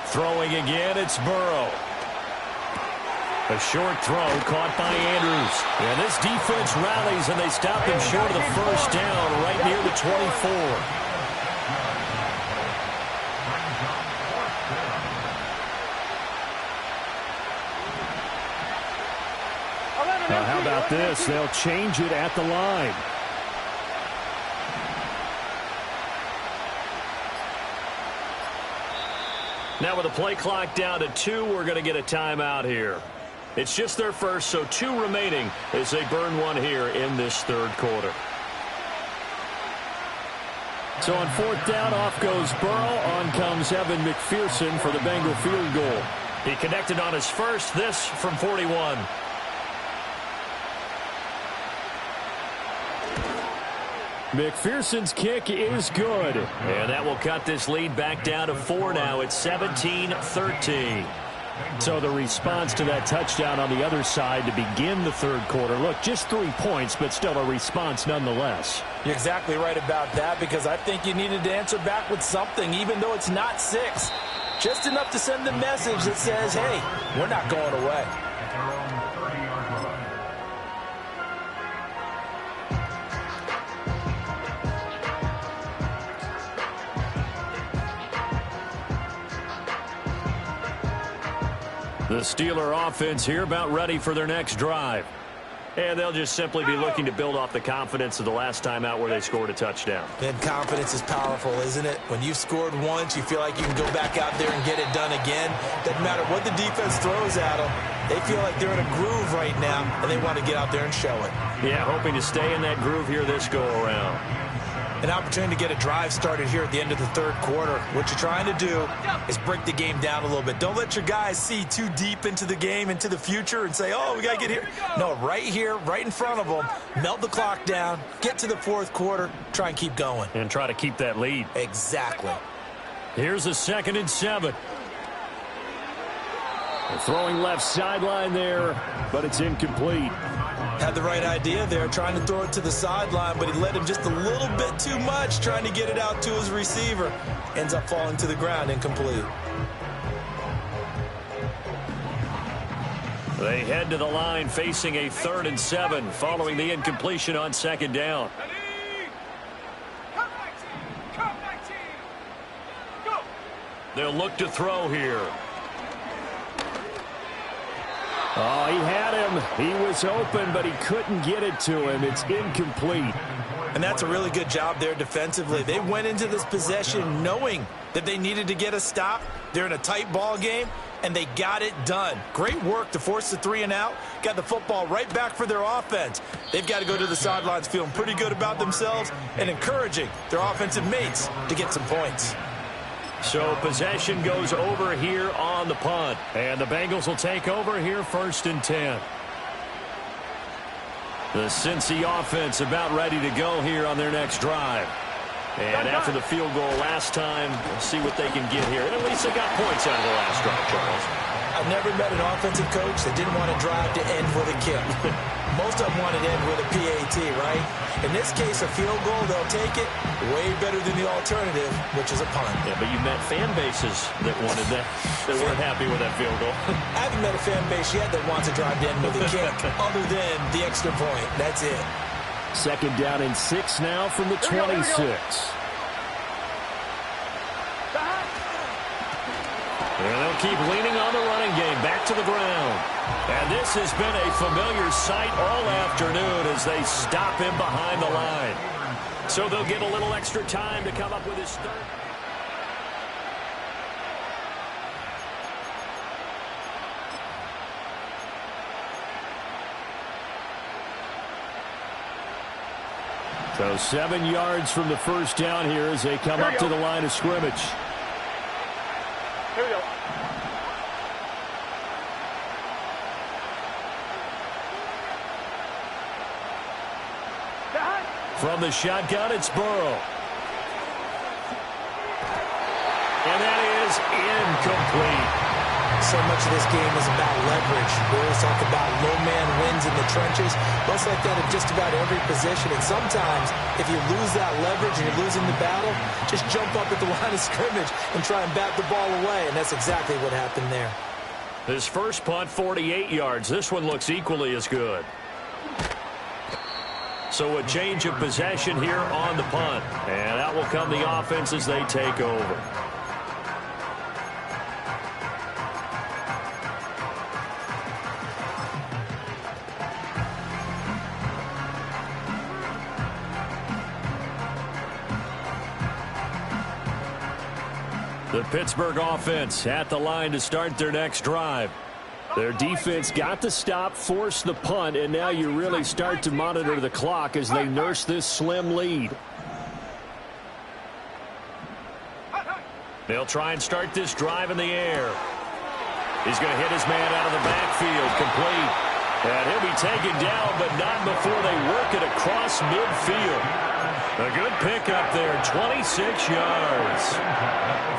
Throwing again, it's Burrow. A short throw caught by Andrews. And this defense rallies, and they stop him short of the first down right near the 24. Now, how about this? They'll change it at the line. Now with the play clock down to 2, we're going to get a timeout here. It's just their first, so 2 remaining as they burn one here in this 3rd quarter. So on 4th down, off goes Burrow. On comes Evan McPherson for the Bengal field goal. He connected on his first, this from 41. McPherson's kick is good. And that will cut this lead back down to 4 now. It's 17-13. So the response to that touchdown on the other side to begin the 3rd quarter. Look, just 3 points, but still a response nonetheless. You're exactly right about that, because I think you needed to answer back with something, even though it's not 6. Just enough to send the message that says, hey, we're not going away. The Steeler offense here about ready for their next drive. And they'll just simply be looking to build off the confidence of the last time out where they scored a touchdown. And confidence is powerful, isn't it? When you've scored once, you feel like you can go back out there and get it done again. Doesn't matter what the defense throws at them. They feel like they're in a groove right now, and they want to get out there and show it. Yeah, hoping to stay in that groove here this go-around. An opportunity to get a drive started here at the end of the 3rd quarter. What you're trying to do is break the game down a little bit. Don't let your guys see too deep into the game, into the future, and say, oh, we got to get here. No, right here, right in front of them, melt the clock down, get to the 4th quarter, try and keep going. And try to keep that lead. Exactly. Here's a 2nd and 7. They're throwing left sideline there, but it's incomplete. Had the right idea there, trying to throw it to the sideline, but he led him just a little bit too much, trying to get it out to his receiver. Ends up falling to the ground, incomplete. They head to the line facing a 3rd and 7 following the incompletion on 2nd down. They'll look to throw here. Oh, he had him. He was open, but he couldn't get it to him. It's incomplete. And that's a really good job there defensively. They went into this possession knowing that they needed to get a stop. They're in a tight ball game, and they got it done. Great work to force the 3 and out. Got the football right back for their offense. They've got to go to the sidelines feeling pretty good about themselves and encouraging their offensive mates to get some points. So possession goes over here on the punt. And the Bengals will take over here 1st and 10. The Cincy offense about ready to go here on their next drive. And after the field goal last time, we'll see what they can get here. And at least they got points out of the last drive, Charles. I've never met an offensive coach that didn't want to drive to end with a kick. Most of them wanted to end with a PAT, right? In this case, a field goal, they'll take it. Way better than the alternative, which is a punt. Yeah, but you met fan bases that wanted that, that weren't happy with that field goal. I haven't met a fan base yet that wants to drive to end with a kick, other than the extra point. That's it. 2nd down and 6 now from the 26. And they'll keep leaning on the running game. Back to the ground. And this has been a familiar sight all afternoon as they stop him behind the line. So they'll get a little extra time to come up with his third. So 7 yards from the first down here as they come up to the line of scrimmage. Here we go. From the shotgun, it's Burrow. And that is incomplete. So much of this game is about leverage. We always talk about low man wins in the trenches. Much like that in just about every position. And sometimes, if you lose that leverage and you're losing the battle, just jump up at the line of scrimmage and try and bat the ball away. And that's exactly what happened there. His first punt, 48 yards. This one looks equally as good. So a change of possession here on the punt. And that will come the offense as they take over. The Pittsburgh offense at the line to start their next drive. Their defense got the stop, forced the punt, and now you really start to monitor the clock as they nurse this slim lead. They'll try and start this drive in the air. He's going to hit his man out of the backfield, complete. And he'll be taken down, but not before they work it across midfield. A good pickup there, 26 yards.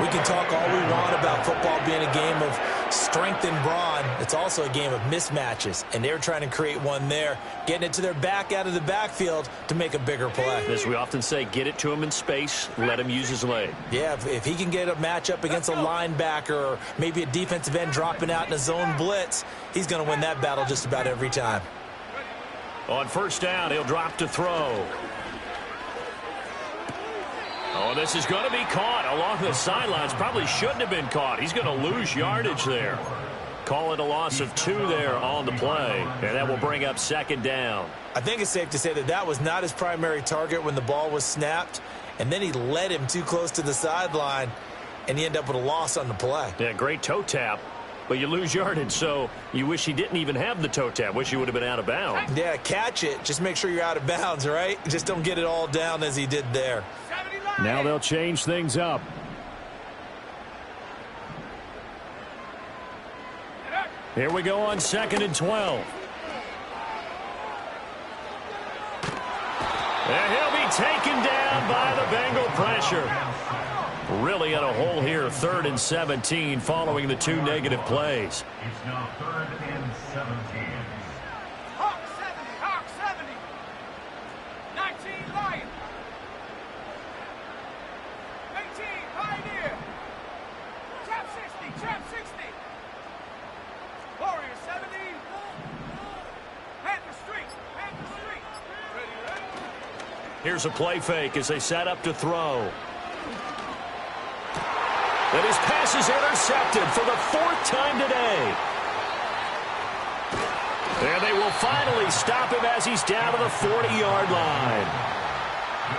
We can talk all we want about football being a game of strength and brawn. It's also a game of mismatches, and they're trying to create one there, getting it to their back out of the backfield to make a bigger play. As we often say, get it to him in space, let him use his leg. Yeah, if he can get a matchup against a linebacker or maybe a defensive end dropping out in a zone blitz, he's going to win that battle just about every time. On first down, he'll drop to throw. Oh, this is going to be caught along the sidelines. Probably shouldn't have been caught. He's going to lose yardage there. Call it a loss of 2 there on the play. And that will bring up 2nd down. I think it's safe to say that that was not his primary target when the ball was snapped. And then he led him too close to the sideline, and he ended up with a loss on the play. Yeah, great toe tap. But you lose yardage, so you wish he didn't even have the toe tap. Wish he would have been out of bounds. Yeah, catch it. Just make sure you're out of bounds, right? Just don't get it all down as he did there. Now they'll change things up. Here we go on 2nd and 12. And he'll be taken down by the Bengal pressure. Really in a hole here, 3rd and 17 following the 2 negative plays. It's now 3rd and 17. Hawk 70. 19, Lion. 18, Pioneer. Trap 60. Warrior 70. Panther Street. Ready. Here's a play fake as they set up to throw. And his pass is intercepted for the 4th time today. And they will finally stop him as he's down to the 40-yard line.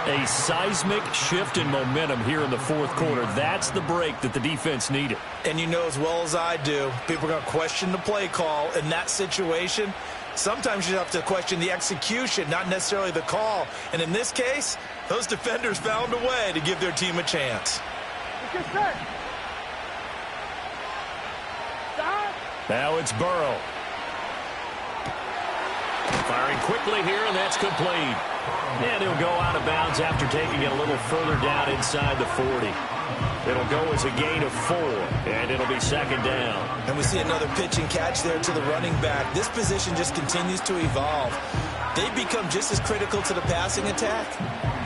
A seismic shift in momentum here in the fourth quarter. That's the break that the defense needed. And you know as well as I do, people are going to question the play call in that situation. Sometimes you have to question the execution, not necessarily the call. And in this case, those defenders found a way to give their team a chance. Now it's Burrow. Firing quickly here, and that's complete. And he'll go out of bounds after taking it a little further down inside the 40. It'll go as a gain of 4, and it'll be second down. And we see another pitch and catch there to the running back. This position just continues to evolve. They become just as critical to the passing attack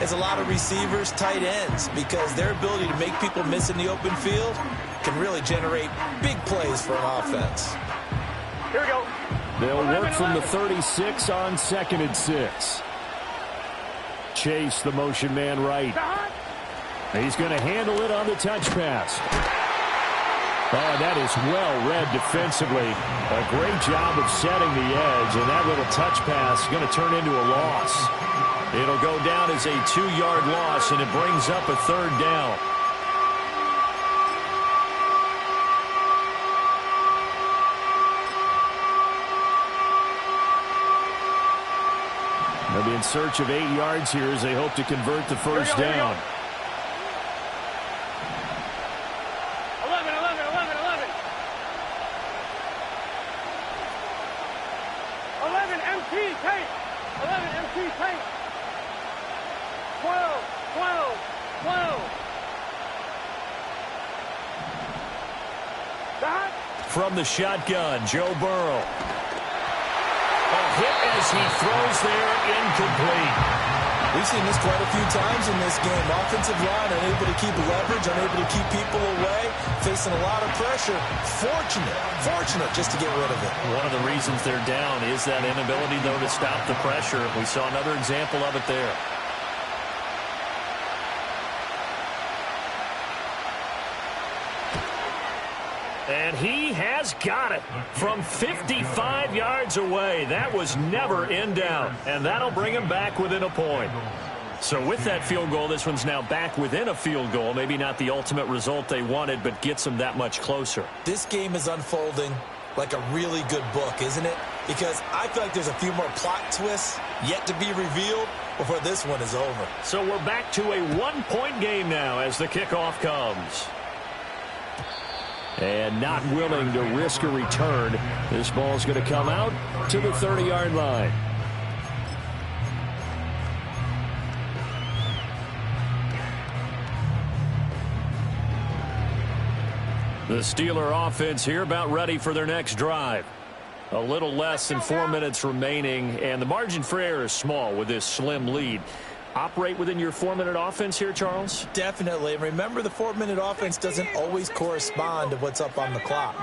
as a lot of receivers, tight ends, because their ability to make people miss in the open field can really generate big plays for an offense. Here we go. They'll work from the 36 on 2nd and 6. Chase, the motion man right. He's going to handle it on the touch pass. Oh, that is well read defensively. A great job of setting the edge, and that little touch pass is going to turn into a loss. It'll go down as a 2-yard loss, and it brings up a 3rd down. They'll be in search of 8 yards here as they hope to convert the first down. 11. 11 MT tape. 11 MT tape. 12. From the shotgun, Joe Burrow. A hit as he throws there, incomplete. We've seen this quite a few times in this game. Offensive line unable to keep leverage, unable to keep people away, facing a lot of pressure. Fortunate just to get rid of it. One of the reasons they're down is that inability, though, to stop the pressure. We saw another example of it there. And he has got it from 55 yards away. That was never in doubt. And that'll bring him back within a point. So with that field goal, this one's now back within a field goal. Maybe not the ultimate result they wanted, but gets them that much closer. This game is unfolding like a really good book, isn't it? Because I feel like there's a few more plot twists yet to be revealed before this one is over. So we're back to a 1-point game now as the kickoff comes. And not willing to risk a return. This ball's going to come out to the 30-yard line. The Steeler offense here about ready for their next drive. A little less than 4 minutes remaining, and the margin for error is small with this slim lead. Operate within your 4-minute offense here, Charles? Definitely. And remember, the 4-minute offense doesn't always correspond to what's up on the clock.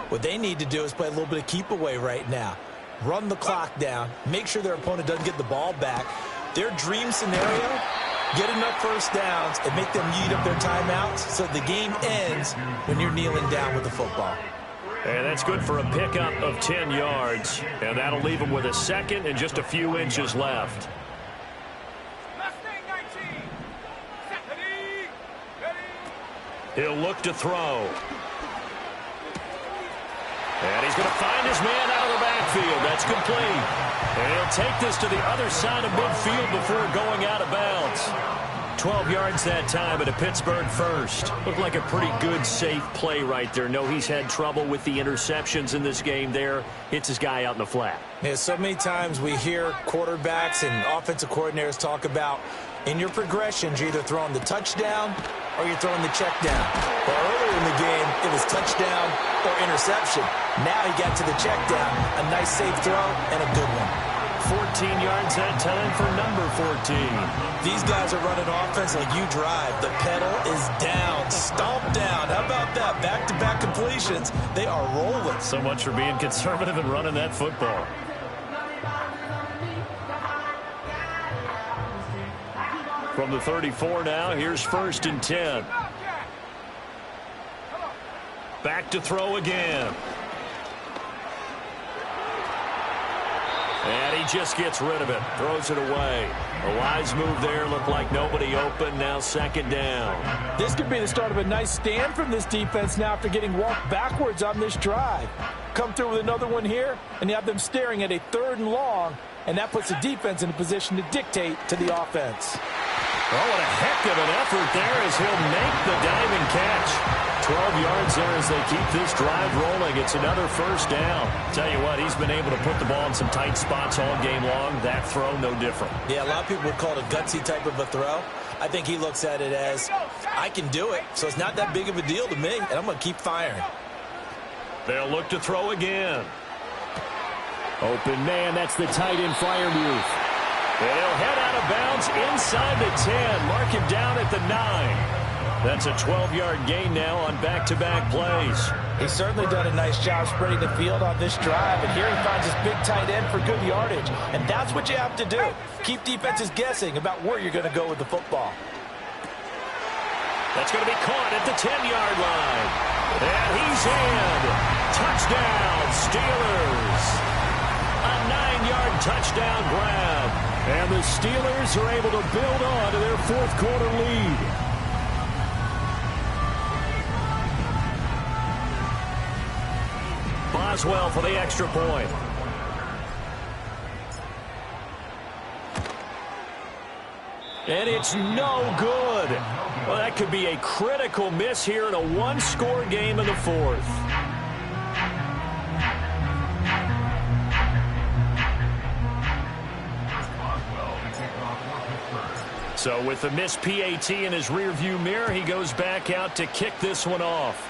What they need to do is play a little bit of keep away right now. Run the clock down. Make sure their opponent doesn't get the ball back. Their dream scenario, get enough first downs and make them eat up their timeouts so the game ends when you're kneeling down with the football. And that's good for a pickup of 10 yards. And that'll leave them with a second and just a few inches left. He'll look to throw. And he's going to find his man out of the backfield. That's complete. And he'll take this to the other side of midfield before going out of bounds. 12 yards that time at a Pittsburgh first. Looked like a pretty good, safe play right there. No, he's had trouble with the interceptions in this game there. Hits his guy out in the flat. Yeah, so many times we hear quarterbacks and offensive coordinators talk about in your progressions, you're either throwing the touchdown or you're throwing the check down. Well, earlier in the game, it was touchdown or interception. Now he got to the check down. A nice safe throw and a good one. 14 yards that time for number 14. These guys are running offense like you drive. The pedal is down, stomp down. How about that? Back-to-back completions. They are rolling. So much for being conservative and running that football. From the 34 now, here's 1st and 10. Back to throw again. just gets rid of it. Throws it away. A wise move there. Looked like nobody open. Now second down. This could be the start of a nice stand from this defense now after getting walked backwards on this drive. Come through with another one here, and you have them staring at a 3rd and long, and that puts the defense in a position to dictate to the offense. Oh, what a heck of an effort there as he'll make the diving catch. 12 yards there as they keep this drive rolling. It's another first down. Tell you what, he's been able to put the ball in some tight spots all game long. That throw, no different. Yeah, a lot of people would call it a gutsy type of a throw. I think he looks at it as, I can do it, so it's not that big of a deal to me, and I'm going to keep firing. They'll look to throw again. Open man, that's the tight end flyer move. And he'll head out of bounds inside the 10. Mark him down at the 9. That's a 12-yard gain now on back-to-back plays. He's certainly done a nice job spreading the field on this drive, and here he finds his big tight end for good yardage. And that's what you have to do. Keep defenses guessing about where you're going to go with the football. That's going to be caught at the 10-yard line. And he's in. Touchdown, Steelers. A 9-yard touchdown grab. And the Steelers are able to build on to their 4th quarter lead. Boswell for the extra point. And it's no good. Well, that could be a critical miss here in a one-score game in the 4th. So with the missed PAT in his rearview mirror, he goes back out to kick this one off.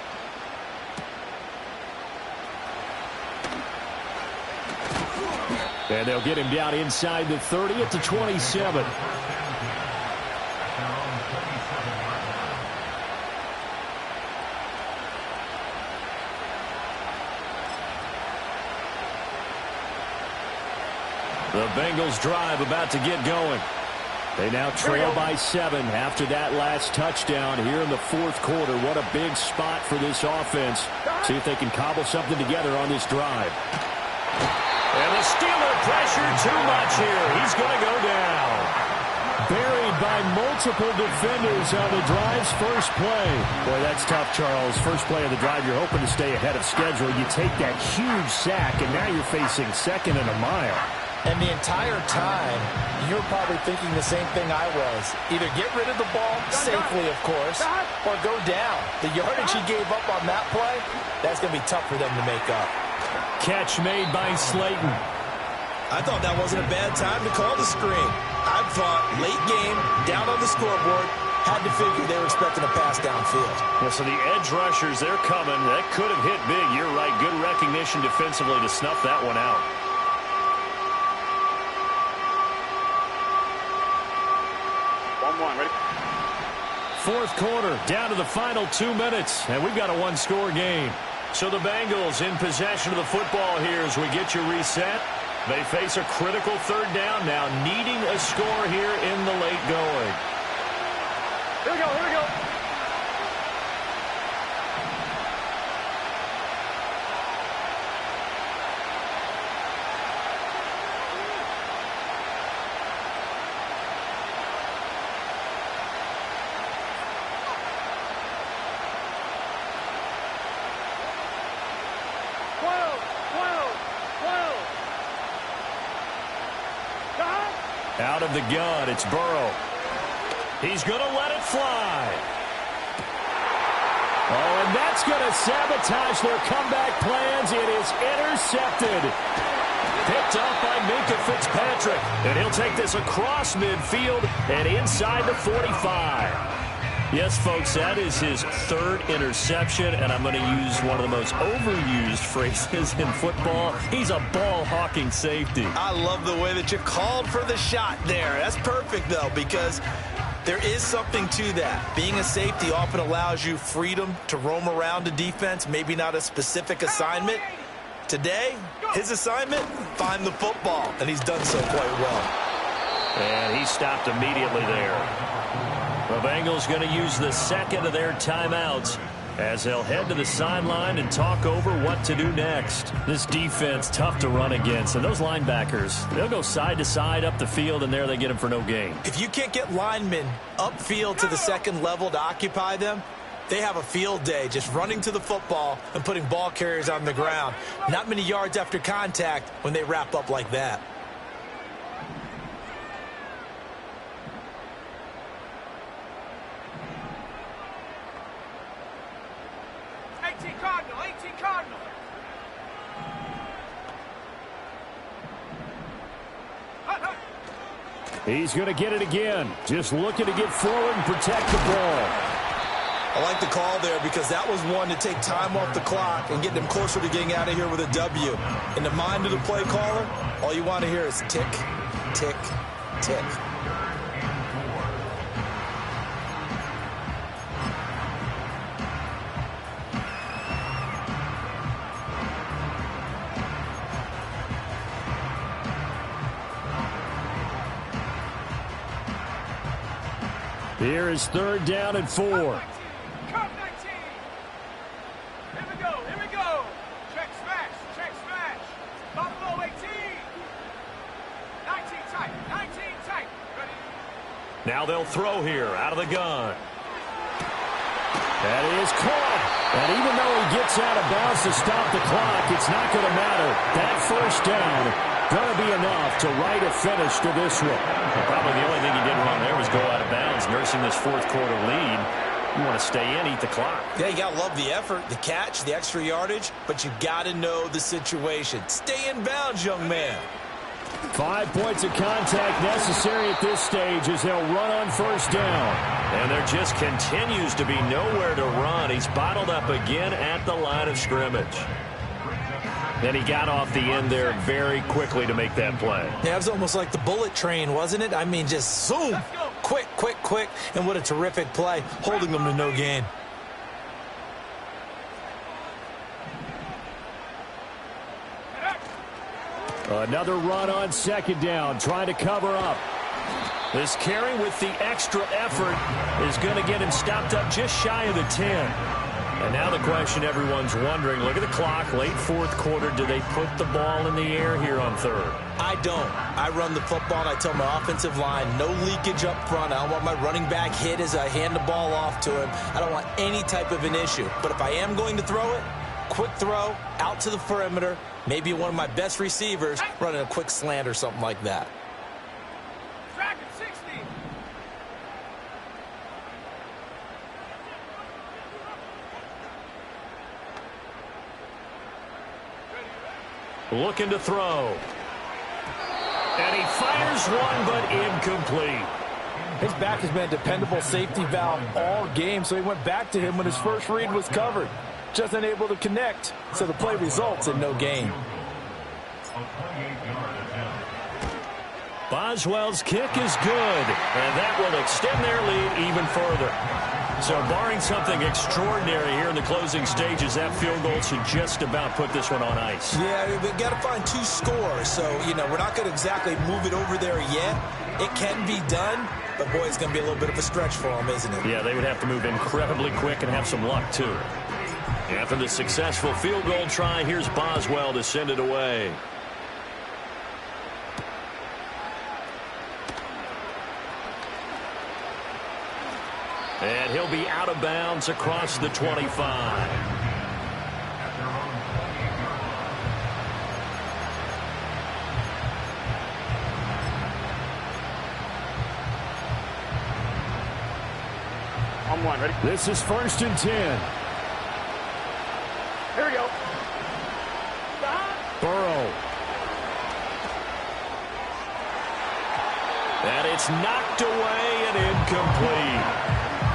And they'll get him down inside the 30 at the 27. The Bengals drive about to get going. They now trail by 7 after that last touchdown here in the 4th quarter. What a big spot for this offense. See if they can cobble something together on this drive. And the Steeler pressure too much here. He's going to go down. Buried by multiple defenders on the drive's first play. Boy, that's tough, Charles. First play of the drive, you're hoping to stay ahead of schedule. You take that huge sack, and now you're facing 2nd and a mile. And the entire time, you're probably thinking the same thing I was. Either get rid of the ball safely, of course, or go down. The yardage he gave up on that play, that's going to be tough for them to make up. Catch made by Slayton. I thought that wasn't a bad time to call the screen. I thought late game, down on the scoreboard, had to figure they were expecting a pass downfield. Yeah, so the edge rushers, they're coming. That could have hit big. You're right. Good recognition defensively to snuff that one out. Ready? 4th quarter, down to the final 2 minutes, and we've got a one-score game. So the Bengals in possession of the football here as we get you reset. They face a critical 3rd down now, needing a score here in the late going. Here we go, here we go. Out of the gun, it's Burrow. He's going to let it fly. Oh, and that's going to sabotage their comeback plans. It is intercepted. Picked up by Minka Fitzpatrick. And he'll take this across midfield and inside the 45. Yes, folks, that is his 3rd interception, and I'm going to use one of the most overused phrases in football. He's a ball-hawking safety. I love the way that you called for the shot there. That's perfect, though, because there is something to that. Being a safety often allows you freedom to roam around a defense, maybe not a specific assignment. Today, his assignment, find the football, and he's done so quite well. And he stopped immediately there. The Bengals going to use the 2nd of their timeouts as they'll head to the sideline and talk over what to do next. This defense, tough to run against. And those linebackers, they'll go side to side up the field, and there they get them for no gain. If you can't get linemen upfield to the second level to occupy them, they have a field day just running to the football and putting ball carriers on the ground. Not many yards after contact when they wrap up like that. He's going to get it again. Just looking to get forward and protect the ball. I like the call there because that was one to take time off the clock and get them closer to getting out of here with a W. In the mind of the play caller, all you want to hear is tick, tick, tick. Here is 3rd down and 4. Cut 19. Here we go. Check smash. Buffalo 18. 19 tight. Ready. Now they'll throw here out of the gun. That is caught. And even though he gets out of bounds to stop the clock, it's not going to matter. That 1st down going to be enough to write a finish to this one. Probably the only thing he did wrong there was go out of bounds, nursing this 4th quarter lead. You want to stay in, eat the clock. Yeah, you got to love the effort, the catch, the extra yardage, but you got to know the situation. Stay in bounds, young man. 5 points of contact necessary at this stage as they'll run on 1st down. And there just continues to be nowhere to run. He's bottled up again at the line of scrimmage. And he got off the end there very quickly to make that play. Yeah, it was almost like the bullet train, wasn't it? I mean, just zoom. Quick. And what a terrific play, holding them to no gain. Another run on 2nd down, trying to cover up. This carry with the extra effort is going to get him stopped up just shy of the 10. And now the question everyone's wondering, look at the clock, late 4th quarter, do they put the ball in the air here on 3rd? I don't. I run the football, and I tell my offensive line, no leakage up front. I don't want my running back hit as I hand the ball off to him. I don't want any type of an issue. But if I am going to throw it, quick throw, out to the perimeter, maybe one of my best receivers running a quick slant or something like that. Dragon 60. Looking to throw. And he fires one, but incomplete. His back has been a dependable safety valve all game, so he went back to him when his first read was covered. Just unable to connect, so the play results in no gain. Boswell's kick is good, and that will extend their lead even further. So barring something extraordinary here in the closing stages, that field goal should just about put this one on ice. Yeah, we've got to find 2 scores, so, we're not going to exactly move it over there yet. It can be done, but, boy, it's going to be a little bit of a stretch for them, isn't it? Yeah, they would have to move incredibly quick and have some luck, too. After the successful field goal try, here's Boswell to send it away. And he'll be out of bounds across the 25. On 1, ready? This is 1st and 10. Here we go. Burrow. And it's knocked away and incomplete.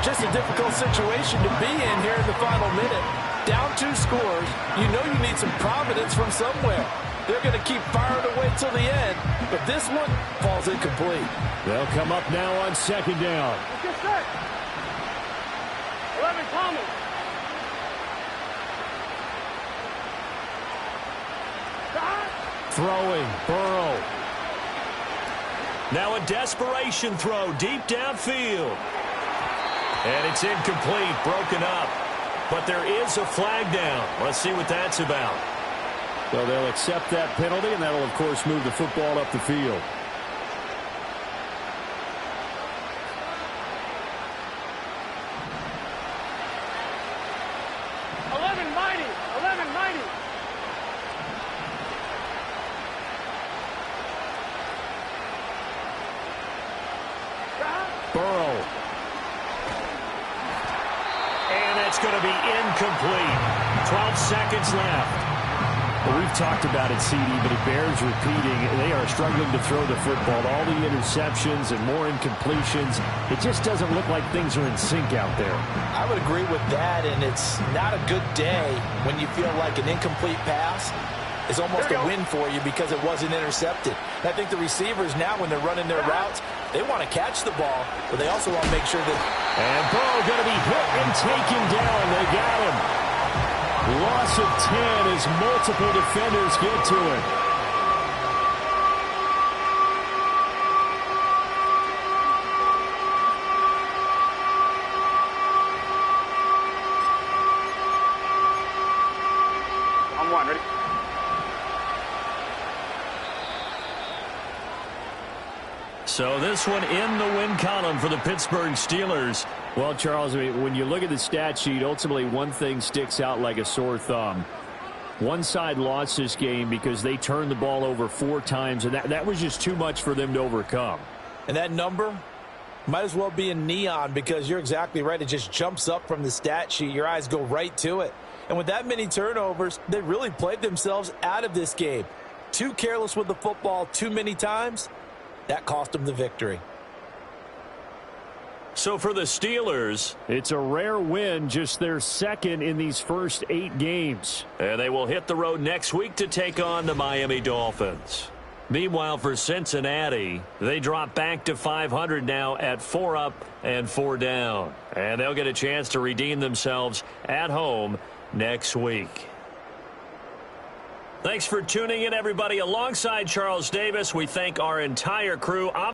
Just a difficult situation to be in here in the final minute. Down 2 scores, you know you need some providence from somewhere. They're going to keep firing away till the end, but this one falls incomplete. They'll come up now on 2nd down. Get set. 11 coming. Throwing, Burrow. Now a desperation throw deep downfield. And it's incomplete, broken up. But there is a flag down. Let's see what that's about. Well, they'll accept that penalty, and that'll, of course, move the football up the field. Burrow. And it's going to be incomplete. 12 seconds left. Well, we've talked about it, CD, but it bears repeating. They are struggling to throw the football. All the interceptions and more incompletions. It just doesn't look like things are in sync out there. I would agree with that, and it's not a good day when you feel like an incomplete pass is almost a win for you because it wasn't intercepted. And I think the receivers now, when they're running their routes, they want to catch the ball, but they also want to make sure that... And Burrow going to be hit and taken down. They got him. Loss of 10 as multiple defenders get to it. I'm one, ready? So this one in the win column for the Pittsburgh Steelers. Well, Charles, I mean, when you look at the stat sheet, ultimately one thing sticks out like a sore thumb. One side lost this game because they turned the ball over 4 times, and that was just too much for them to overcome. And that number might as well be in neon because you're exactly right. It just jumps up from the stat sheet. Your eyes go right to it. And with that many turnovers, they really played themselves out of this game. Too careless with the football too many times. That cost them the victory. So for the Steelers, it's a rare win, just their second in these first 8 games. And they will hit the road next week to take on the Miami Dolphins. Meanwhile, for Cincinnati, they drop back to 500 now at 4 up and 4 down. And they'll get a chance to redeem themselves at home next week. Thanks for tuning in, everybody. Alongside Charles Davis, we thank our entire crew.